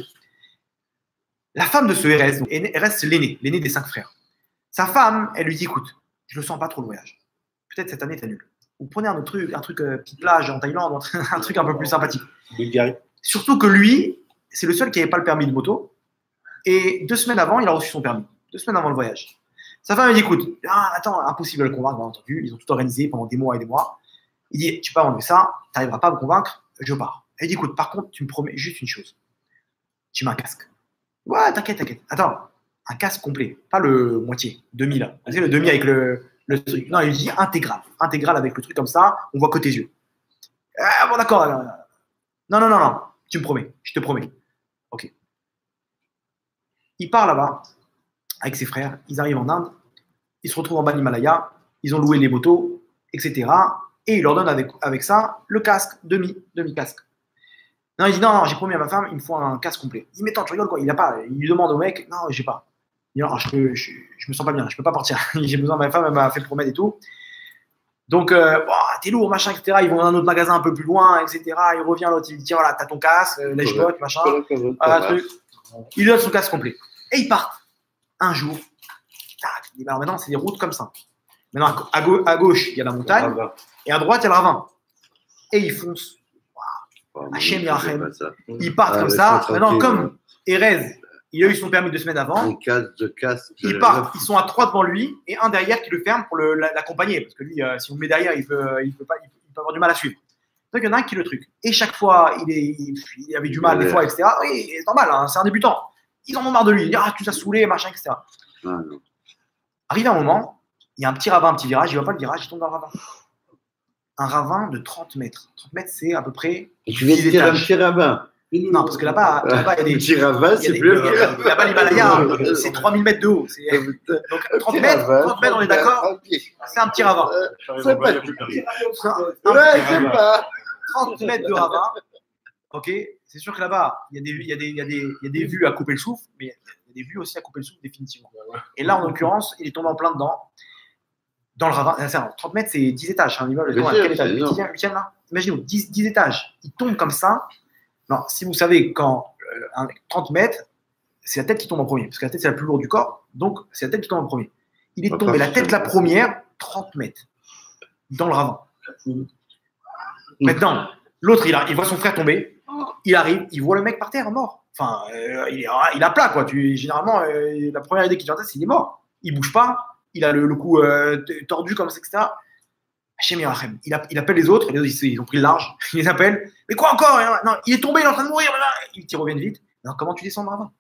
S1: La femme de ce Erez, c'est l'aîné des 5 frères. Sa femme, elle lui dit, écoute, je ne le sens pas trop le voyage. Peut-être cette année, t'es nul. Vous prenez un autre truc, petite plage en Thaïlande, un truc un peu plus sympathique. Surtout que lui, c'est le seul qui n'avait pas le permis de moto. Et 2 semaines avant, il a reçu son permis. 2 semaines avant le voyage. Sa femme, elle dit, écoute, attends, impossible de le convaincre, bien entendu. Ils ont tout organisé pendant des mois et des mois. Il dit, tu peux pas enlever ça, tu n'arriveras pas à me convaincre, je pars. Elle dit, écoute, par contre, tu me promets juste une chose. Tu mets un casque. Ouais, t'inquiète. Attends, un casque complet, pas le moitié, demi là. Vous savez, le demi avec le truc. Non, il dit intégral. Intégral avec le truc comme ça, on voit que tes yeux. Ah, bon, d'accord. Non. Tu me promets, je te promets. Ok. Il part là-bas avec ses frères, ils arrivent en Inde, ils se retrouvent en bas de l'Himalaya, ils ont loué les motos, etc. Et il leur donne avec ça le casque, demi-casque. Non, il dit non, j'ai promis à ma femme, il me faut un casque complet. Il dit mais attends, tu rigoles quoi? Il n'a pas. Il lui demande au mec, non, j'ai pas. Il dit non, je me sens pas bien, je peux pas partir. J'ai besoin de ma femme, elle m'a fait promettre et tout. Donc, t'es lourd, machin, etc. Ils vont dans un autre magasin un peu plus loin, etc. Il revient l'autre, il dit tiens, voilà, t'as ton casque, lèche-botte, machin. Truc. Il lui donne son casque complet. Et ils partent. Un jour, il dit alors maintenant, c'est des routes comme ça. Maintenant, à gauche, il y a la montagne, et à droite, il y a le ravin. Et ils foncent. Hachem Yachem. Ils partent comme ça. Maintenant, comme Erez, il a eu son permis 2 semaines avant, ils partent. Ils sont à 3 devant lui et un derrière qui le ferme pour l'accompagner. Parce que lui, si on le met derrière, il peut avoir du mal à suivre. Donc, il y en a un qui le truc. Et chaque fois, il avait du mal, des fois, etc. Oui, c'est normal, hein, c'est un débutant. Ils en ont marre de lui. Ils disent tu t'as saoulé, machin, etc. Arrive un moment, il y a un petit ravin, un petit virage. Il ne voit pas le virage, il tombe dans le ravin. Un ravin de 30 mètres. 30 mètres, c'est à peu près.
S7: Et tu viens de dire un petit ravin.
S1: Non, parce que là-bas, il y a des.
S7: Petit ravin, c'est plus.
S1: Là-bas, l'Himalaya, c'est 3000 mètres de haut. Donc 30 mètres, on est d'accord. C'est un petit ravin.
S7: C'est pas. Ouais, c'est pas.
S1: 30 mètres de ravin. Ok, c'est sûr que là-bas, il y a des vues à couper le souffle, mais il y a des vues aussi à couper le souffle définitivement. Et là, en l'occurrence, il est tombé en plein dedans. Dans le ravin, 30 mètres, c'est 10 étages. Un immeuble, quel étage? 8e là? Imaginez-vous, 10 étages. Il tombe comme ça. Non, si vous savez, quand 30 mètres, c'est la tête qui tombe en premier. Parce que la tête, c'est la plus lourde du corps. Donc, c'est la tête qui tombe en premier. Il est tombé, la tête la première, 30 mètres. Dans le ravin. Maintenant, l'autre, il voit son frère tomber. Il arrive, il voit le mec par terre, mort. Enfin, il est à plat, quoi. Généralement, la première idée qu'il vient en tête, c'est qu'il est mort. Il bouge pas. Il a le cou tordu comme ça, etc. Hachem Yachem. Il appelle les autres. Les autres, ils ont pris le large. Il les appelle. Mais quoi encore? Non, il est tombé, il est en train de mourir. Ils reviennent vite. Alors, comment tu descends le ravin?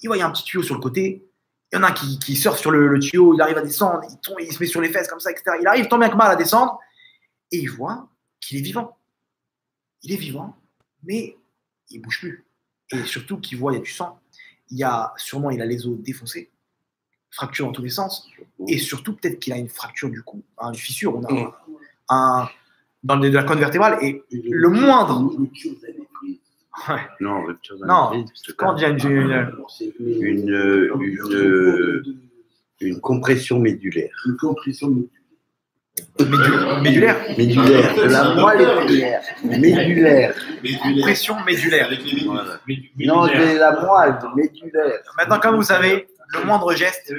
S1: Il voit, il y a un petit tuyau sur le côté. Il y en a un qui surfe sur le tuyau. Il arrive à descendre. Il tombe, il se met sur les fesses comme ça, etc. Il arrive tant bien que mal à descendre. Et il voit qu'il est vivant. Il est vivant, mais il ne bouge plus. Et surtout qu'il voit, il y a du sang. Il a les os défoncés, fracture dans tous les sens. Et surtout, peut-être qu'il a une fracture du cou, une fissure. On a dans de la colonne vertébrale. Et le moindre. Ouais.
S7: Non, rupture
S1: Non, quand il y a
S7: une compression médulaire.
S4: Une compression
S1: médulaire.
S7: Médulaire, de la moelle épinière. Médulaire.
S1: Pression médulaire.
S7: Voilà. Non, de la moelle médulaire.
S1: Maintenant, comme vous savez, le moindre geste,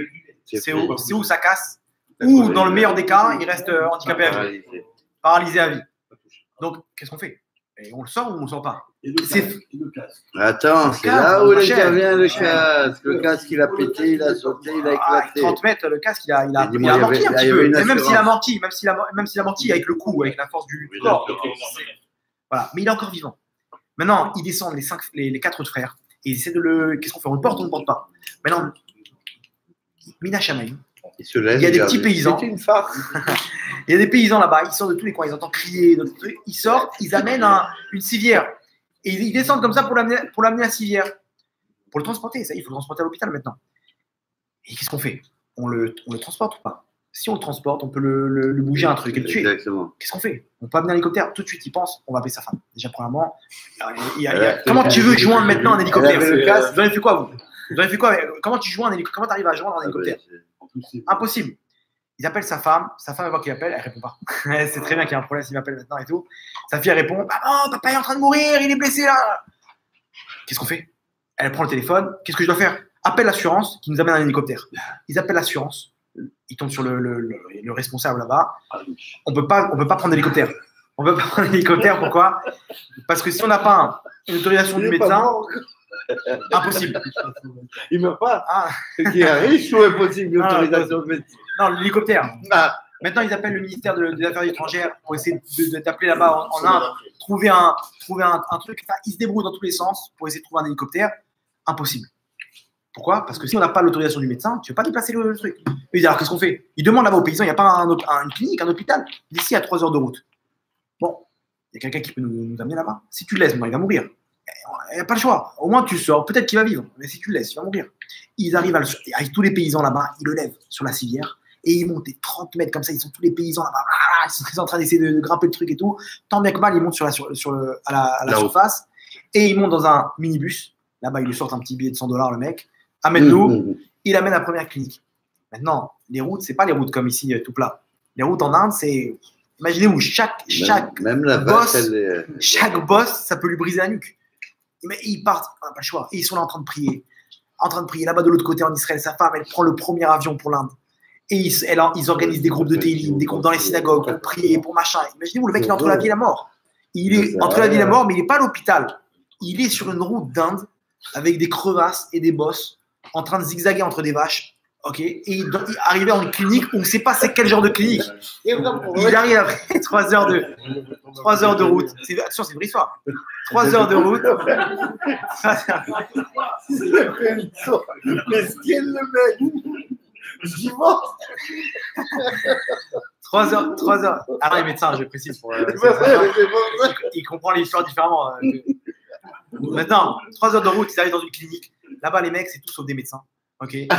S1: c'est où ça casse, ou dans le meilleur des cas, il reste handicapé à vie, paralysé à vie. Donc, qu'est-ce qu'on fait? Et on le sort ou on ne le sort pas?
S7: Attends, c'est là où intervient le casque. Le casque, il a pété, il a sauté, il a éclaté.
S1: 30 mètres, le casque, il a amorti un petit peu. Et même s'il a amorti avec le coup, avec la force du corps. Voilà. Mais il est encore vivant. Maintenant, ils descendent les 4 frères et ils essaient de le. Qu'est-ce qu'on fait? On le porte ou on ne le porte pas? Maintenant, Mina Shamaï. Il y a des petits paysans.
S7: C'est une farce.
S1: Il y a des paysans là-bas, ils sortent de tous les coins, ils entendent crier, ils sortent, ils amènent une civière. Et ils descendent comme ça pour l'amener à la civière. Pour le transporter, ça, il faut le transporter à l'hôpital maintenant. Et qu'est-ce qu'on fait? On le transporte ou pas? Si on le transporte, on peut le bouger un truc et le tuer.
S7: Exactement.
S1: Qu'est-ce qu'on fait? On peut amener un hélicoptère, tout de suite, il pense, on va appeler sa femme. Déjà, premièrement, comment tu veux joindre maintenant un hélicoptère? Vous avez fait quoi, vous? Vous avez fait quoi? Comment tu joins un hélicoptère? Comment tu arrives à joindre un hélicoptère? Impossible. Ils appellent sa femme elle voit qu'il appelle, elle répond pas. Elle sait très bien qu'il y a un problème s'il m'appelle maintenant et tout. Sa fille, elle répond, ah non, papa est en train de mourir, il est blessé là. Qu'est-ce qu'on fait? Elle prend le téléphone, qu'est-ce que je dois faire? Appelle l'assurance qui nous amène un hélicoptère. Ils appellent l'assurance, ils tombent sur le responsable là-bas. On peut pas prendre l'hélicoptère. On peut pas prendre l'hélicoptère, pourquoi? Parce que si on n'a pas une autorisation du médecin, impossible.
S7: Il ne meurt pas. C'est qui est riche ou impossible l'autorisation de médecin?
S1: Non, l'hélicoptère. Maintenant, ils appellent le ministère des Affaires étrangères pour essayer d'appeler là-bas en Inde, trouver un truc. Enfin, ils se débrouillent dans tous les sens pour essayer de trouver un hélicoptère. Impossible. Pourquoi? Parce que si on n'a pas l'autorisation du médecin, tu ne veux pas déplacer le truc. Ils disent, alors qu'est-ce qu'on fait? Ils demandent là-bas aux paysans, il n'y a pas une clinique, un hôpital, d'ici à 3 heures de route. Bon, il y a quelqu'un qui peut nous amener là-bas. Si tu le laisses, il va mourir. Il n'y a pas le choix. Au moins, tu sors. Peut-être qu'il va vivre. Mais si tu le laisses, il va mourir. Ils arrivent avec tous les paysans là-bas, ils le lèvent sur la civière et ils montent 30 mètres comme ça. Ils sont tous les paysans là-bas. Ils sont en train d'essayer de grimper le truc et tout. Tant bien que mal, ils montent à la surface et ils montent dans un minibus. Là-bas, ils lui sortent un petit billet de $100, le mec. Amène-nous. Il amène à la première clinique. Maintenant, les routes, c'est pas les routes comme ici, tout plat. Les routes en Inde, c'est. Imaginez-vous, chaque boss, ça peut lui briser la nuque. Mais ils partent, on n'a pas le choix. Et ils sont là en train de prier. Là-bas de l'autre côté en Israël, sa femme, elle prend le premier avion pour l'Inde. Et ils organisent des groupes de télim, des groupes dans les synagogues pour prier, pour machin. Imaginez-vous, le mec, il est entre la vie et la mort. Il est entre la vie et la mort, mais il n'est pas à l'hôpital. Il est sur une route d'Inde avec des crevasses et des bosses en train de zigzaguer entre des vaches. Ok, et il arrive dans une clinique où on ne sait pas c'est quel genre de clinique. Il arrive après 3 heures de route. Attention, c'est une vraie histoire. 3 heures de route.
S7: Qu'est-ce qu'il est le mec? J'y vois.
S1: 3 heures. Ah non, les médecins, je précise. Il comprend l'histoire différemment. Maintenant, 3 heures de route, ils arrivent dans une clinique. Là-bas, les mecs, c'est tout sauf des médecins. Ok, ils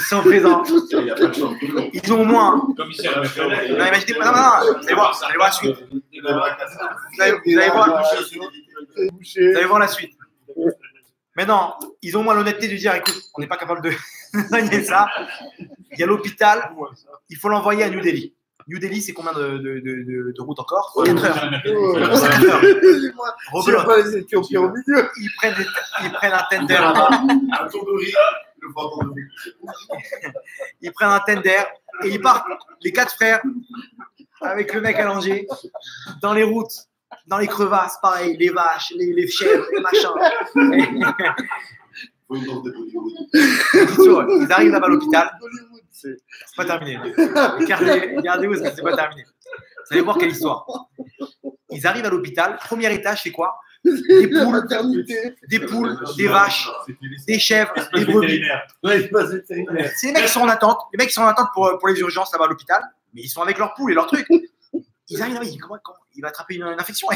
S1: sont présents. Ils ont au moins. Non, imaginez pas. Non, vous allez voir la suite. Vous allez voir la suite. Maintenant, ils ont au moins l'honnêteté de dire, écoute, on n'est pas capable de gagner ça. Il y a l'hôpital, il faut l'envoyer à New Delhi. New Delhi, c'est combien de route encore? 4 heures. 4 heures. Ils prennent un tender. Ils prennent un tender et ils partent, les 4 frères, avec le mec allongé, dans les routes, dans les crevasses, pareil, les vaches, les chèvres, les machins. Ils arrivent là-bas à l'hôpital. C'est pas terminé. Regardez-vous, c'est pas terminé. Vous allez voir quelle histoire. Ils arrivent à l'hôpital. Premier étage, c'est quoi? des
S7: La
S1: poules,
S7: maternité.
S1: des vaches, des chèvres, des brebis.
S7: Ouais, il passe vétérinaire.
S1: C'est les mecs qui sont en attente. Les mecs qui sont en attente pour les urgences là-bas à l'hôpital, mais ils sont avec leurs poules et leurs trucs. Ils arrivent là-bas, ils disent comment il va attraper une infection.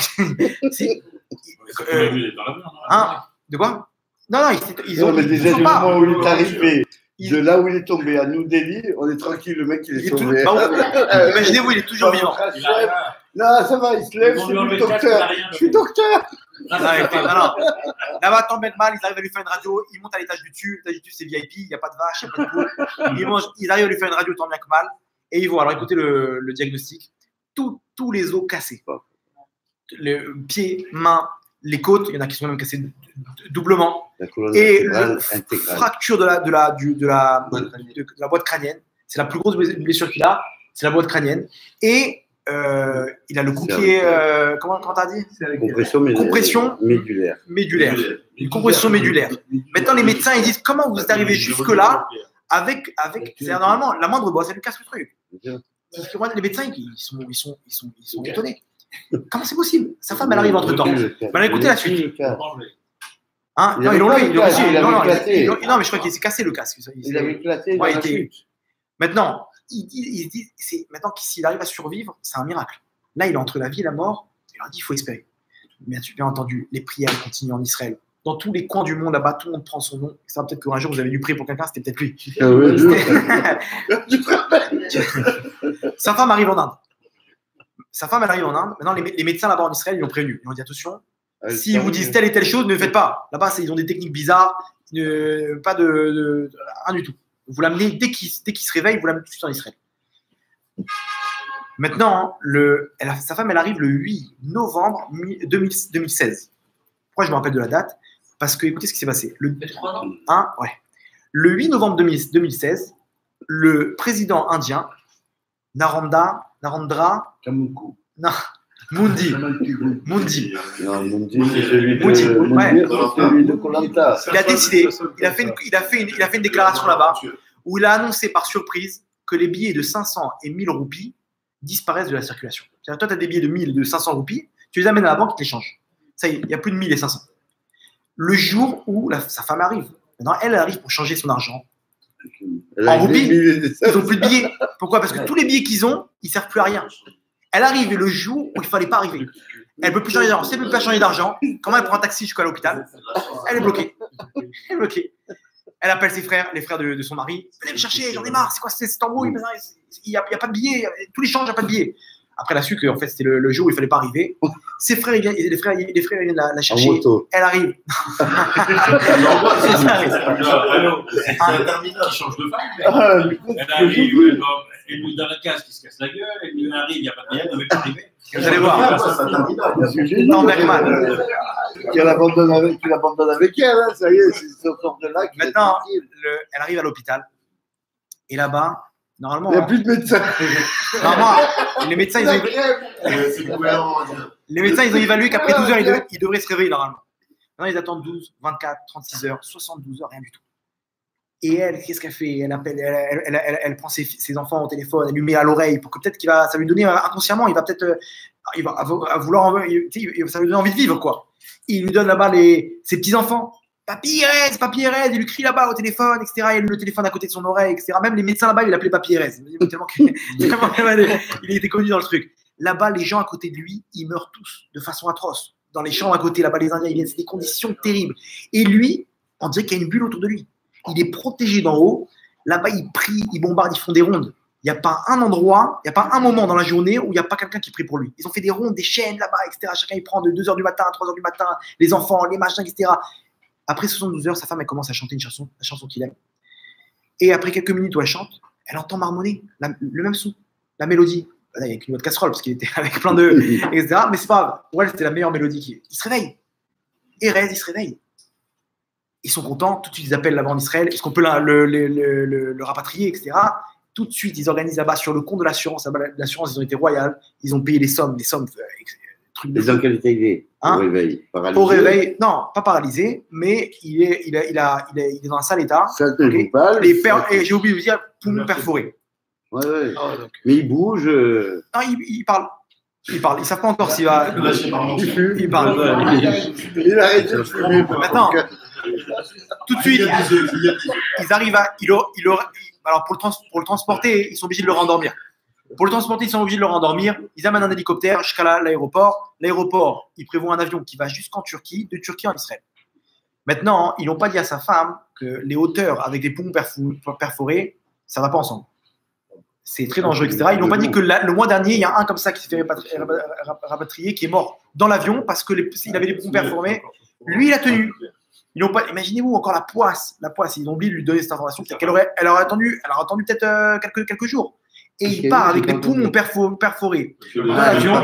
S1: Hein, de quoi? Non, ils
S7: Non,
S1: ont.
S7: mais déjà,
S1: ils sont
S7: du
S1: pas.
S7: moment où il est arrivé, de là où il est tombé à New Delhi, on est tranquille, le mec, il est sauvé.
S1: Imaginez-vous, il est toujours vivant.
S7: Non, ça va, il se lève, c'est lui, docteur. Je suis docteur.
S1: Non. Là-bas, t'embêtes mal, ils arrivent à lui faire une radio, ils montent à l'étage du dessus. L'étage du dessus, c'est VIP, il n'y a pas de vache, il n'y a pas de poule. Ils arrivent à lui faire une radio tant bien que mal. Et ils vont, alors écoutez le diagnostic, tous les os cassés. Les pieds, mains, les côtes, il y en a qui sont même cassés doublement. Et la fracture de la boîte crânienne. C'est la plus grosse blessure qu'il a, c'est la boîte crânienne. Et il a le cou qui est. Comment t'as dit? Compression médulaire. Une compression médulaire. Maintenant, les médecins ils disent comment vous êtes arrivé jusque-là avec c'est-à-dire, normalement, la moindre boîte, ça lui casse le truc. Les médecins, ils sont étonnés. Comment c'est possible? Sa femme, elle arrive entre temps. Ben, écoutez la suite. Hein? Non, ils l'ont levé. Non, mais je crois qu'il s'est cassé le casque.
S7: Il avait éclaté.
S1: Maintenant, il dit maintenant s'il arrive à survivre, c'est un miracle. Là, il est entre la vie et la mort. Il leur dit il faut espérer. Bien entendu, les prières continuent en Israël. Dans tous les coins du monde, là-bas, tout le monde prend son nom. Ça, peut-être qu'un jour, vous avez dû prier pour quelqu'un, c'était peut-être lui. Sa femme arrive en Inde. Elle arrive en Inde. Maintenant, les médecins là-bas en Israël, ils l'ont prévenu. Ils ont dit attention, s'ils vous disent telle et telle chose, ne faites pas. Là-bas, ils ont des techniques bizarres, pas de rien du tout. Vous l'amenez dès qu'il se réveille, vous l'amenez tout de suite en Israël. Maintenant, sa femme, elle arrive le 8 novembre 2016. Pourquoi je me rappelle de la date? Parce que, écoutez ce qui s'est passé. Le 8 novembre 2016, le président indien, Narendra Modi.
S7: Mundi, c'est celui de Koh-Lanta.
S1: Il a décidé, il a fait une déclaration là-bas où il a annoncé par surprise que les billets de 500 et 1000 roupies disparaissent de la circulation. C'est-à-dire, toi, tu as des billets de 1000 et de 500 roupies, tu les amènes à la banque, ils te les changent. Ça y est, il n'y a plus de 1000 et 500. Le jour où sa femme arrive, maintenant, elle arrive pour changer son argent. En roupies, ils n'ont plus de billets. Pourquoi? Parce que tous les billets qu'ils ont, ils ne servent plus à rien. Elle arrive le jour où il ne fallait pas arriver. Elle ne peut plus changer d'argent. Si elle ne peut pas changer d'argent, comment elle prend un taxi jusqu'à l'hôpital? Elle est bloquée. Elle appelle ses frères, les frères de son mari. Venez me chercher, j'en ai marre. C'est quoi cette embrouille? Il n'y a pas de billets. Tous les changes, il n'y a pas de billets. Après, elle a su que en fait, c'était le jour où il ne fallait pas arriver. Ses frères, les frères viennent la chercher. Elle arrive.
S5: C'est un terminal qui change de femme. Elle arrive, elle lui donne un casque qui se casse la gueule. Elle lui arrive, il n'y a pas de moyen, elle ne veut pas arriver.
S1: Vous allez voir.
S7: Non, Bergman. Tu l'abandonnes avec elle, hein, ça y est, c'est sort de là.
S1: Maintenant, elle arrive à l'hôpital. Et là-bas, normalement.
S7: Il n'y a plus de médecins.
S1: Normalement, les médecins, ils ont évalué qu'après 12 heures, ils devraient se réveiller normalement. Maintenant, ils attendent 12, 24, 36 heures, 72 heures, rien du tout. Et elle, qu'est-ce qu'elle fait? Elle appelle, elle prend ses enfants au téléphone, elle lui met à l'oreille pour que peut-être ça lui donner inconsciemment, il va peut-être, il va vouloir, ça lui donne envie de vivre, quoi. Il lui donne là-bas ses petits-enfants. Papy Erez, il lui crie là-bas au téléphone, etc. Et le téléphone à côté de son oreille, etc. Même les médecins là-bas, il l'appelait Papy Erez. Tellement il était connu dans le truc. Là-bas, les gens à côté de lui, ils meurent tous de façon atroce. Dans les champs à côté, là-bas, les Indiens, ils viennent, c'est des conditions terribles. Et lui, on dirait qu'il y a une bulle autour de lui. Il est protégé d'en haut. Là-bas, ils prient, ils bombardent, ils font des rondes. Il n'y a pas un endroit, il n'y a pas un moment dans la journée où il n'y a pas quelqu'un qui prie pour lui. Ils ont fait des rondes, des chaînes là-bas, etc. Chacun, il prend de 2h du matin à 3h du matin, les enfants, les machins, etc. Après 72 heures, sa femme, elle commence à chanter la chanson qu'il aime. Et après quelques minutes où elle chante, elle entend marmonner le même son, la mélodie. Là, il n'y a qu'une autre casserole parce qu'il était avec plein de. etc. Mais c'est pas grave. Pour elle, c'était la meilleure mélodie. Il se réveille. Erez, il se réveille. Ils sont contents. Tout de suite, ils appellent là-bas en Israël. Est-ce qu'on peut le rapatrier, etc. Tout de suite, ils organisent là-bas sur le compte de l'assurance. L'assurance, ils ont été royales. Ils ont payé les sommes.
S7: Les dans quel état il est au réveil? Paralysé?
S1: Au réveil, non, pas paralysé, mais il est dans un sale état. J'ai oublié de vous dire, poumon perforé.
S7: Ouais. Mais il bouge.
S1: Non, il parle. Ils parlent. Ils ne savent pas encore s'il va. Il parle.
S7: Il a arrêté de fumer.
S1: Maintenant, tout de suite, ils arrivent à. Alors, pour le transporter, ils sont obligés de le rendormir. Pour le transporter, ils sont obligés de le rendormir. Ils amènent un hélicoptère jusqu'à l'aéroport. L'aéroport, il prévoit un avion qui va jusqu'en Turquie, de Turquie en Israël. Maintenant, ils n'ont pas dit à sa femme que les hauteurs avec des poumons perforés, ça ne va pas ensemble. C'est très dangereux, etc. Ils n'ont pas dit que le mois dernier, il y a un comme ça qui s'est fait rapatrier, qui est mort dans l'avion parce qu'il avait des poumons perforés. Lui, il a tenu. Ils n'ont pas. Imaginez-vous encore la poisse. Ils ont oublié de lui donner cette information. Elle aurait attendu peut-être quelques jours. Et il part avec les poumons perforés dans l'avion.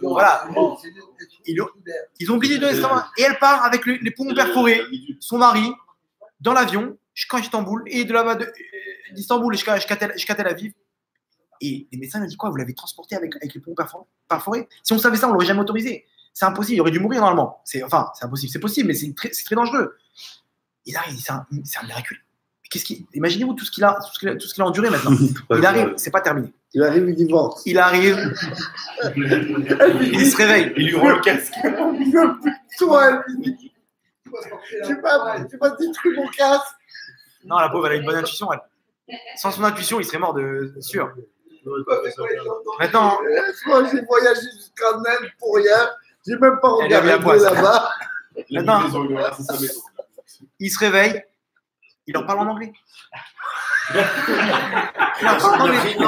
S1: Voilà. Ils ont oublié de donner cette information. Et elle part avec les poumons perforés, son mari, dans l'avion, jusqu'à Istanbul, et de là-bas, d'Istanbul jusqu'à Tel Aviv. Et les médecins m'ont dit quoi? Vous l'avez transporté avec les poumons perforés? Si on savait ça, on ne l'aurait jamais autorisé. C'est impossible, il aurait dû mourir normalement. C'est impossible, c'est possible, mais c'est très dangereux. Il arrive, c'est un miracle. Imaginez-vous tout ce qu'il a enduré maintenant. Il arrive, c'est pas terminé.
S7: Il arrive, il divorce.
S1: Il arrive, il se réveille.
S6: Il lui rend le casque.
S7: Toi, tu m'as détruit mon casque.
S1: Non, la pauvre, elle a une bonne intuition. Elle. Sans son intuition, il serait mort de sûr. Maintenant,
S7: moi, j'ai voyagé jusqu'en Inde pour rien. J'ai même pas regardé là-bas.
S1: Maintenant, il se réveille. Il leur parle en anglais. Il leur parle en anglais. Il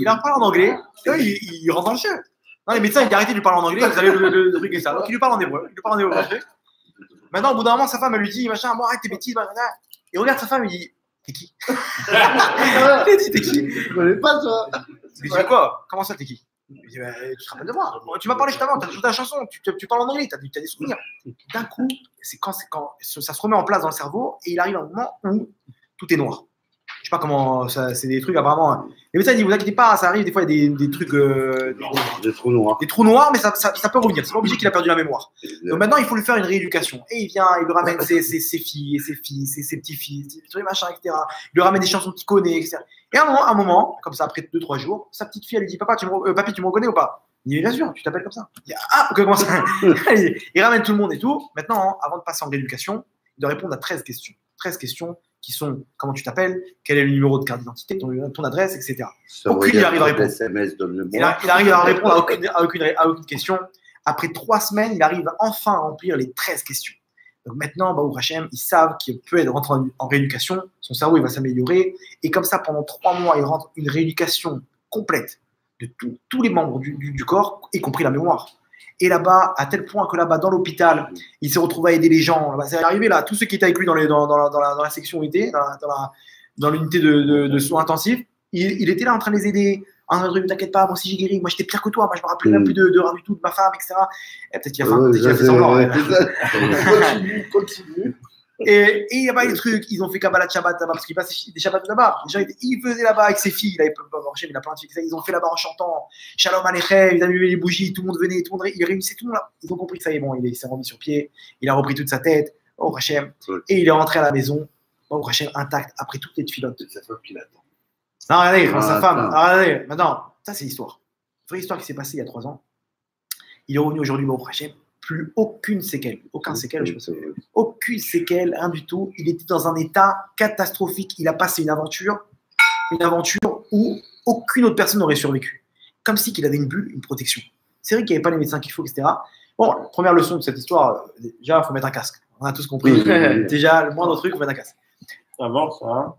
S1: leur parle en anglais. Il rentre dans le jeu. Non, les médecins, ils arrêtent de lui parler en anglais. Vous allez le truc et ça. Donc, il lui parle en hébreu. Maintenant, au bout d'un moment, sa femme, elle lui dit machin, bon, arrête tes bêtises. Et regarde sa femme, il dit t'es qui? Il dit t'es qui?
S7: Je connais pas ça.
S1: Il dit quoi? Comment ça, t'es qui? Il dit, tu te rappelles de moi? Tu m'as parlé juste avant, tu as joué ta chanson, tu parles en anglais, tu as des souvenirs. D'un coup, c'est quand ça se remet en place dans le cerveau et il arrive un moment où tout est noir. Je sais pas comment, c'est des trucs apparemment. Hein. Les médecins disent, vous inquiétez pas, ça arrive, des fois il y a des trucs.
S7: Des trous noirs.
S1: Des trous noirs, mais ça peut revenir. C'est pas obligé qu'il a perdu la mémoire. Donc maintenant, il faut lui faire une rééducation. Et il vient, il lui ramène ses filles, ses petits-filles, des machins, etc. Il lui ramène des chansons qu'il connaît, etc. Et à un moment, comme ça, après 2-3 jours, sa petite fille, elle lui dit, papy, tu me reconnais ou pas? Il dit, bien sûr, tu t'appelles comme ça. Il dit, ah, ok, comment ça? Il ramène tout le monde et tout. Maintenant, avant de passer en rééducation, il doit répondre à 13 questions. 13 questions qui sont comment tu t'appelles, quel est le numéro de carte d'identité, ton adresse, etc. Aucune, il arrive à répondre. Il arrive à répondre à aucune question. Après 3 semaines, il arrive enfin à remplir les 13 questions. Donc maintenant, Baruch Hashem, ils savent qu'il peut être rentré en rééducation, son cerveau il va s'améliorer, et comme ça, pendant 3 mois, il rentre une rééducation complète de tous les membres du corps, y compris la mémoire. Et là-bas, à tel point que là-bas, dans l'hôpital, il s'est retrouvé à aider les gens. C'est arrivé là, tous ceux qui étaient avec lui dans la section unité, dans l'unité de soins intensifs, il était là en train de les aider. En train de dire, t'inquiète pas, moi aussi j'ai guéri, moi j'étais pire que toi, moi je me rappelais même plus de rien du tout, de ma femme, etc. Et peut-être qu'il a fait semblant. Continue. Et il y a pas les trucs, ils ont fait Kabbalah Shabbat là-bas, parce qu'il passe des Shabbats là-bas. Il faisait là-bas avec ses filles, il a plein de filles, ils ont fait là-bas en chantant Shalom Aleichem, ils allumaient les bougies, tout le monde venait, il réunissait tout le monde là. Ils ont compris que ça y est, bon, il s'est remis sur pied, il a repris toute sa tête, oh Hachem, et il est rentré à la maison, oh Hachem, intact, après toutes les filottes. Non, regardez, sa femme, regardez, maintenant, ça c'est l'histoire. Vraie histoire qui s'est passée il y a 3 ans. Il est revenu aujourd'hui, oh Hachem. Plus aucune séquelle, aucune séquelle, rien du tout. Il était dans un état catastrophique. Il a passé une aventure où aucune autre personne n'aurait survécu. Comme si qu'il avait une bulle, une protection. C'est vrai qu'il n'y avait pas les médecins qu'il faut, etc. Bon, première leçon de cette histoire, déjà, il faut mettre un casque. On a tous compris. Déjà, le moindre truc, il faut mettre un casque.
S2: Avant ça,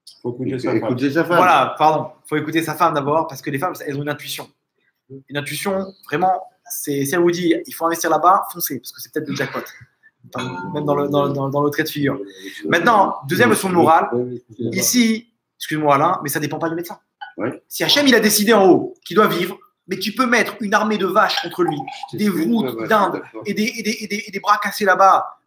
S2: il faut écouter sa femme.
S1: Voilà, pardon. Il faut écouter sa femme d'abord, parce que les femmes, elles ont une intuition. Une intuition, vraiment. Si elle vous dit il faut investir là-bas, foncez, parce que c'est peut-être le jackpot. Même dans le trait de figure. Maintenant, deuxième leçon de morale. Ici, excuse-moi Alain, mais ça ne dépend pas du médecin.
S7: Ouais.
S1: Si Hachem il a décidé en haut qu'il doit vivre, mais tu peux mettre une armée de vaches contre lui, des voûtes d'Inde et des bras cassés là-bas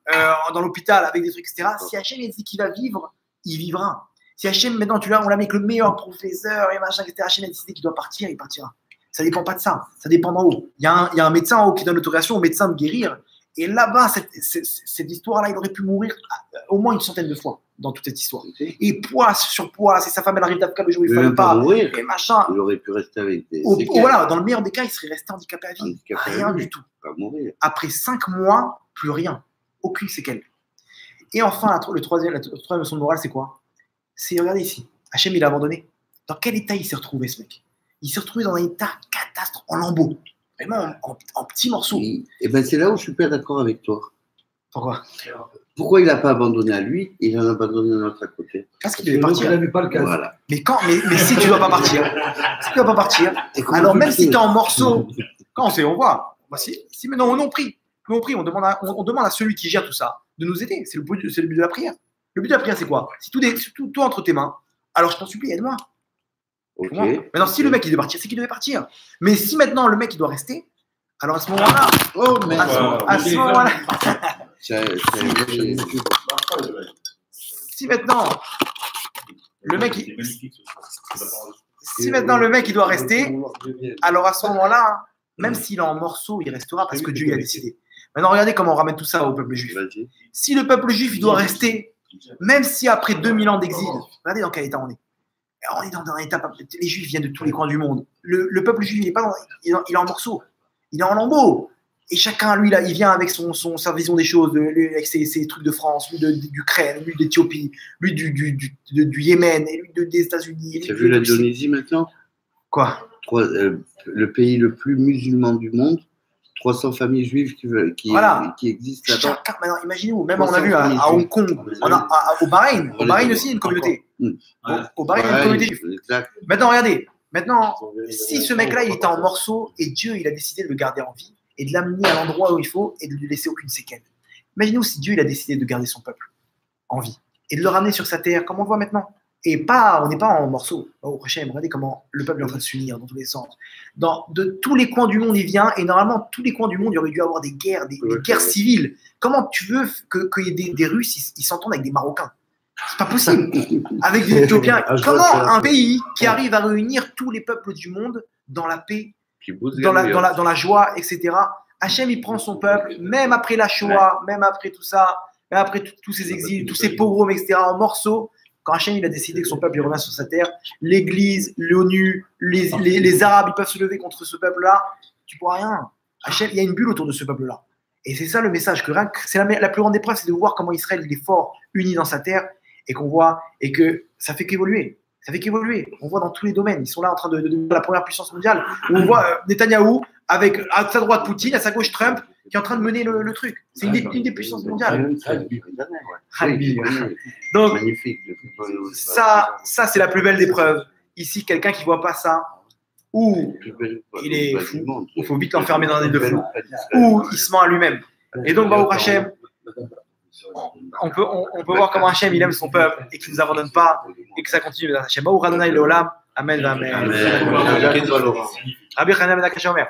S1: dans l'hôpital avec des trucs, etc. Si Hachem il dit qu'il va vivre, il vivra. Si Hachem, maintenant, on l'a mis avec le meilleur professeur et machin, etc. Hachem a décidé qu'il doit partir, il partira. Ça ne dépend pas de ça, ça dépend d'en haut. Il y a un médecin en haut qui donne l'autorisation au médecin de guérir. Et là-bas, cette histoire-là, il aurait pu mourir au moins une centaine de fois. dans toute cette histoire. Et poids sur poids, c'est sa femme, elle arrive d'Afrique le jour où il ne fallait pas,
S7: mourir.
S1: et machin.
S7: Il aurait pu rester avec des.
S1: Voilà, dans le meilleur des cas, il serait resté handicapé à vie.
S7: Handicapé à
S1: Rien
S7: vie.
S1: du tout.
S7: Pas mourir.
S1: Après 5 mois, plus rien. Aucune séquelle. Et enfin, la troisième leçon de morale, c'est quoi? C'est, regardez ici, Hachem, il a abandonné. Dans quel état il s'est retrouvé, ce mec? Il s'est retrouvé dans un état catastrophe, en lambeaux. Vraiment en petits morceaux.
S7: Et ben c'est là où je suis pas d'accord avec toi.
S1: Pourquoi?
S7: Pourquoi il n'a pas abandonné à lui, il en a abandonné un autre à côté?
S1: Parce qu'il devait partir.
S4: Il n'avait pas le cas.
S7: Voilà.
S1: Mais si tu ne dois pas partir, alors même si tu es en morceaux, quand on voit, si maintenant on prie, on demande à celui qui gère tout ça de nous aider. C'est le but de la prière. Le but de la prière, c'est quoi? Si tout est entre tes mains, alors je t'en supplie, aide-moi.
S7: Ok.
S1: Maintenant, si le mec il devait partir, c'est qu'il devait partir. Mais si maintenant le mec il doit rester, alors à ce moment-là,
S7: Oh, mais
S1: à ce moment-là, si maintenant le mec il doit rester, alors à ce moment-là, même s'il est en morceaux, il restera parce que Dieu y a décidé. Maintenant, regardez comment on ramène tout ça au peuple juif. Si le peuple juif il doit rester, même si après 2000 ans d'exil, regardez dans quel état on est. On est dans un état, les juifs viennent de tous les coins du monde. Le peuple juif, il est en morceaux, il est en lambeaux. Et chacun, lui, là, il vient avec sa vision des choses, avec ses trucs de France, lui d'Ukraine, lui d'Éthiopie, lui du Yémen, et lui des États-Unis.
S7: Tu as vu l'Indonésie maintenant?
S1: Quoi?
S7: Le pays le plus musulman du monde, 300 familles juives qui existent là-bas.
S1: Maintenant, imaginez-vous, même on a vu à Hong Kong, au Bahreïn. Au Bahreïn aussi, il y a une communauté. Au Bahreïn, il y a une communauté juive. Maintenant, regardez. Maintenant, si ce mec-là, il était en morceaux et Dieu, il a décidé de le garder en vie et de l'amener à l'endroit où il faut et de lui laisser aucune séquelle. Imaginez-vous si Dieu, il a décidé de garder son peuple en vie et de le ramener sur sa terre, comme on le voit maintenant. Et on n'est pas en morceaux. Oh, Hachem, regardez comment le peuple est en train de s'unir dans tous les sens. De tous les coins du monde, il vient, et normalement, tous les coins du monde, il y aurait dû avoir des guerres, des guerres civiles. Comment tu veux qu'il y ait des Russes, ils s'entendent avec des Marocains? C'est pas possible. Avec des Éthiopiens. Comment un pays qui arrive à réunir tous les peuples du monde dans la paix, dans la joie, etc. Hachem, il prend son peuple, même après la Shoah, même après tout ça, même après tous ces exils, tous ces pogroms, etc., en morceaux. Quand Hachem il a décidé que son peuple il revient sur sa terre, l'Église, l'ONU, les Arabes, ils peuvent se lever contre ce peuple-là. Tu pourras rien. Hachem, il y a une bulle autour de ce peuple-là. Et c'est ça le message, que c'est la plus grande épreuve, c'est de voir comment Israël il est fort, uni dans sa terre, et qu'on voit, et que ça fait qu'évoluer. Ça fait qu'évoluer. On voit dans tous les domaines. Ils sont là en train de devenir la première puissance mondiale. On voit Netanyahou avec à sa droite Poutine, à sa gauche Trump, qui est en train de mener le truc. C'est une des puissances mondiales. Donc, ça c'est la plus belle des preuves. Ici, quelqu'un qui ne voit pas ça, ou il est fou, il faut vite l'enfermer dans un nid de flou, ou il se ment à lui-même. Et donc, Baruch Hashem, on peut voir comment Hachem il aime son peuple et qu'il ne nous abandonne pas et que ça continue. Hachem Baruch Adonai Leolam. Amen. Amen. Rabbi Chanan Ben Akasha Omer.